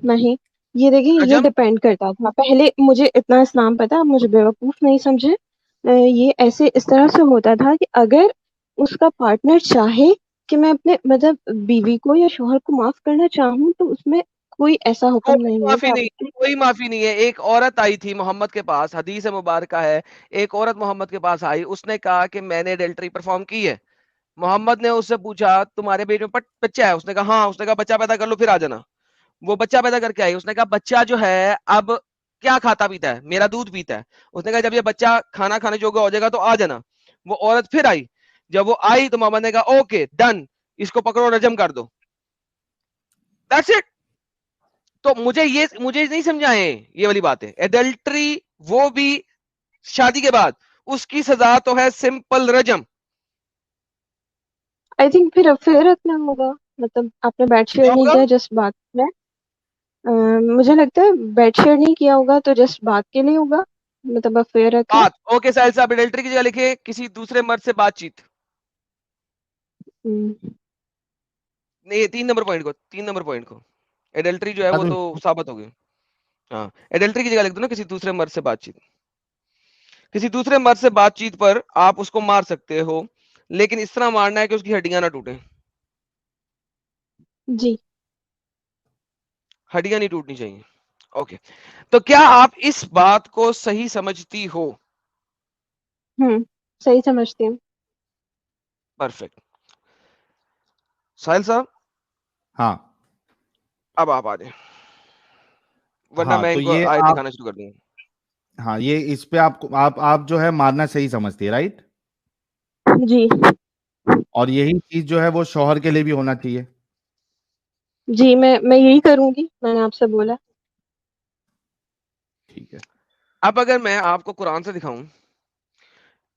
नहीं, ये देखिए, ये
रजम
डिपेंड करता था। पहले मुझे इतना इस्लाम पता, अब मुझे बेवकूफ नहीं समझे। ये ऐसे इस तरह से होता था कि अगर उसका पार्टनर चाहे कि मैं अपने मतलब बीवी को या शोहर को माफ करना चाहूँ, तो उसमें कोई ऐसा हुक्म
कोई
नहीं है कि
माफी
आप
नहीं, कोई माफी नहीं है। एक औरत आई थी मोहम्मद के पास, हदीस मुबारक है, एक औरत मोहम्मद के पास आई, उसने कहा कि मैंने एडल्ट्री परफॉर्म की है। मोहम्मद ने उससे पूछा तुम्हारे पेट में बच्चा है? उसने कहा हाँ। उसने कहा बच्चा पैदा कर लो फिर आ जाना। वो बच्चा पैदा करके आई। उसने कहा बच्चा जो है अब क्या खाता पीता है? मेरा दूध पीता है। उसने कहा जब ये बच्चा खाना खाने जोगा हो जाएगा तो आ जाना। वो औरत फिर आई। जब वो आई तो मोहम्मद ने कहा ओके डन, इसको पकड़ो रजम कर दो। That's it. तो मुझे नहीं समझाए ये वाली बातें। एडल्ट्री वो भी शादी के बाद, उसकी सजा तो है सिंपल रजम।
आई थिंक फिर रखना होगा। मतलब आपने बेड शेयर
क्या
नहीं
होगा?
किया, जस्ट बात में। मुझे लगता है बेड शेयर नहीं किया होगा तो जस्ट बात के लिए होगा, मतलब अफेयर रखना।
बात ओके साहिल साहब, एडल्ट्री की जगह लिखे किसी दूसरे मर्द से बातचीत।
हम्म,
नहीं 3 नंबर पॉइंट को एडल्ट्री जो है वो
अगर
तो साबित हो गई। हाँ, एडल्ट्री की जगह लिख दो ना किसी दूसरे मर्द से बातचीत। किसी दूसरे मर्द से बातचीत पर आप उसको मार सकते हो, लेकिन इस तरह मारना है कि उसकी हड्डियां ना टूटे।
जी।
हड्डियां नहीं टूटनी चाहिए। ओके, तो क्या आप इस बात को सही समझती हो?
सही समझती हूँ।
परफेक्ट। साहिल साहब,
हाँ
अब आप आ जाए, वरना
हाँ,
मैं
तो
इनको
ये
आयत
आप,
दिखाना शुरू कर दूंगा।
हाँ ये इस पे आप जो है मारना सही समझती है, राइट?
जी।
और यही चीज जो है वो शौहर के लिए भी होना चाहिए।
जी, मैं यही करूंगी, मैंने आपसे बोला।
ठीक है।
अब अगर मैं आपको कुरान से दिखाऊं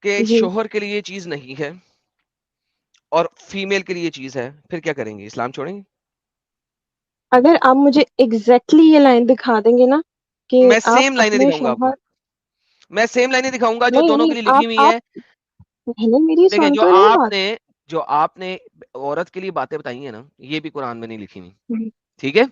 कि
जी,
शोहर के लिए ये चीज नहीं है और फीमेल के लिए ये चीज है, फिर क्या करेंगे? इस्लाम छोड़ेंगे?
अगर आप मुझे एग्जैक्टली ये लाइन दिखा देंगे ना कि
मैं
आप
सेम लाइनें
अपने
दिखाऊंगा आपको।
शौहर।
मैं सेम लाइनें दिखाऊंगा जो
नहीं
दोनों
नहीं,
के लिए लिखी हुई
आप
है।
पहले मेरी
देखें,
सुन तो रहे बात।
जो आपने औरत के लिए बातें बताई है ना, ये भी कुरान में नहीं लिखी हुई।
हम्म।
ठीक है,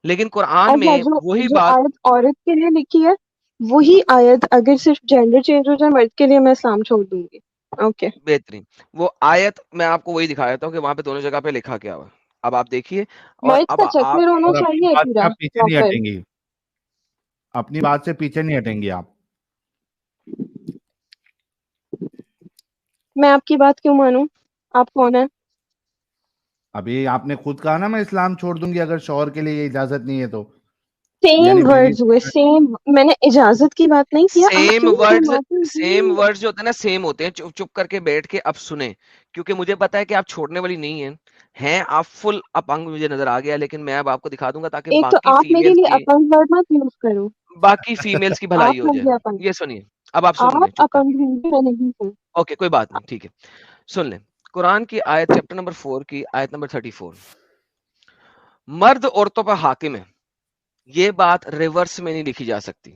लेकिन कुरान
अच्छा,
में
जो
वही
जो
बात।
आयत औरत के लिए लिखी है, वही आयत अगर सिर्फ जेंडर चेंज हो जाए मर्द के लिए, मैं इस्लाम छोड़ दूंगी। ओके।
बेहतरीन। वो आयत मैं आपको वही दिखा देता हूँ कि वहां पे दोनों जगह पे लिखा क्या हुआ। अब आप देखिए, और
मर्द
अब
का
आप
चक्कर होना
और अपनी
चाहिए
बात से
पूरा
आप पीछे नहीं
प्रॉपर।
हटेंगी, अपनी बात से पीछे नहीं हटेंगी आप।
मैं आपकी बात क्यों मानूं? आप कौन है?
अभी आपने खुद कहा ना मैं इस्लाम छोड़ दूंगी अगर शौहर के लिए ये इजाजत नहीं है तो।
सेम
यानी बीवी,
वर्ड्स हुए, सेम। मैंने इजाजत की बात नहीं किया, आप
सेम
क्यों
वर्ड्स
शर्माते
सेम
हैं?
वर्ड्स जो होते हैं ना, सेम होते हैं। चुप चुप करके बैठ के अब सुने, क्योंकि मुझे पता है कि आप छोड़ने वाली नहीं हैं आप फुल अपंग, मुझे नजर आ गया, लेकिन मैं अब आपको दिखा दूंगा ताकि
एक तो आप मेरे लिए अपंग वर्ड मत यूज करो।
बाकी फीमेल्स की
आप
भलाई हो जाए।
होंगे अपंग।
ये सुनिए, अब आप सुन
आप
लें चुप
अपंग
करके।
होंगे, मैं नहीं हूँ।
ओके कोई बात नहीं, ठीक है, सुन लें। कुरान की आयत चैप्टर नंबर 4 की आयत नंबर 34, मर्द औरतों पर हाकिम है। ये बात रिवर्स में नहीं लिखी जा सकती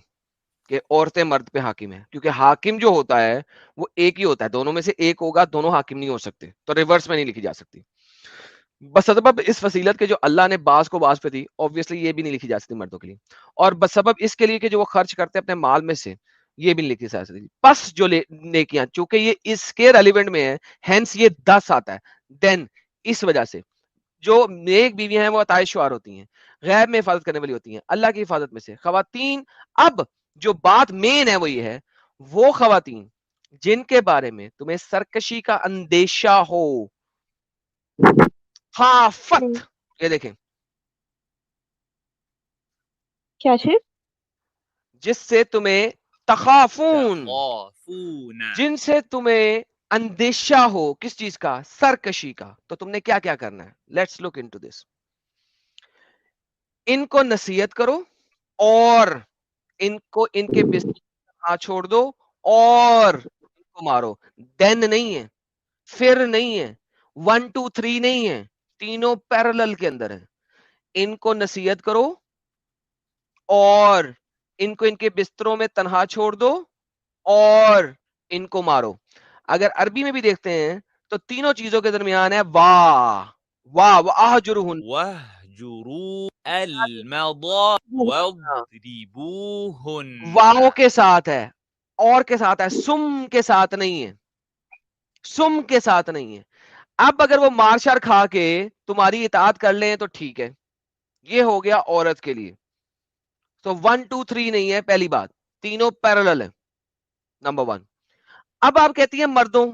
कि औरतें मर्द पे हाकिम है, क्योंकि हाकिम जो होता है वो एक ही होता है, दोनों में से एक होगा, दोनों हाकिम नहीं हो सकते, तो रिवर्स में नहीं लिखी जा सकती। बसबब इस फसीलत के जो अल्लाह ने बाज को बाज पे दी, ऑब्वियसली ये भी नहीं लिखी जा सकती मर्दों के लिए। और बसबब इसके लिए कि जो वो खर्च करते हैं अपने माल में से, ये भी लिखी सारी पस जो नेकियां, चूंकि ये इसके रेलिवेंट में है, हेंस ये 10 आता है। देन इस वजह से जो नेक बीवियां हैं वो अताए शुआर होती हैं, गैब में हिफाजत करने वाली होती हैं, अल्लाह की हिफाजत में से खवातीन। अब जो बात मेन है वो ये है, वो खवातीन जिनके बारे में तुम्हें सरकशी का अंदेशा हो, खाफत, ये देखें,
क्या चीज?
जिससे तुम्हें तखाफून,
तखाफून,
जिनसे तुम्हें अंदेशा हो, किस चीज का? सरकशी का। तो तुमने क्या क्या करना है? Let's look into this. इनको नसीहत करो और इनको इनके बिस्तर छोड़ दो और इनको मारो। देन नहीं है, फिर नहीं है, 1 2 3 नहीं है, तीनों पैरेलल के अंदर है। इनको नसीहत करो और इनको इनके बिस्तरों में तन्हा छोड़ दो और इनको मारो। अगर अरबी में भी देखते हैं तो तीनों चीजों के दरमियान है वाह वाह वाहजुरुहुन,
वहजुरू अलमदा वद्रिबूहुन,
वाओ के साथ है और के साथ है, सुम के साथ नहीं है, सुम के साथ नहीं है। अब अगर वो मारशार खा के तुम्हारी इताअत कर लें तो ठीक है, ये हो गया औरत के लिए। तो 1 2 3 नहीं है, पहली बात, तीनों पैरेलल है, नंबर 1। अब आप कहती हैं मर्दों,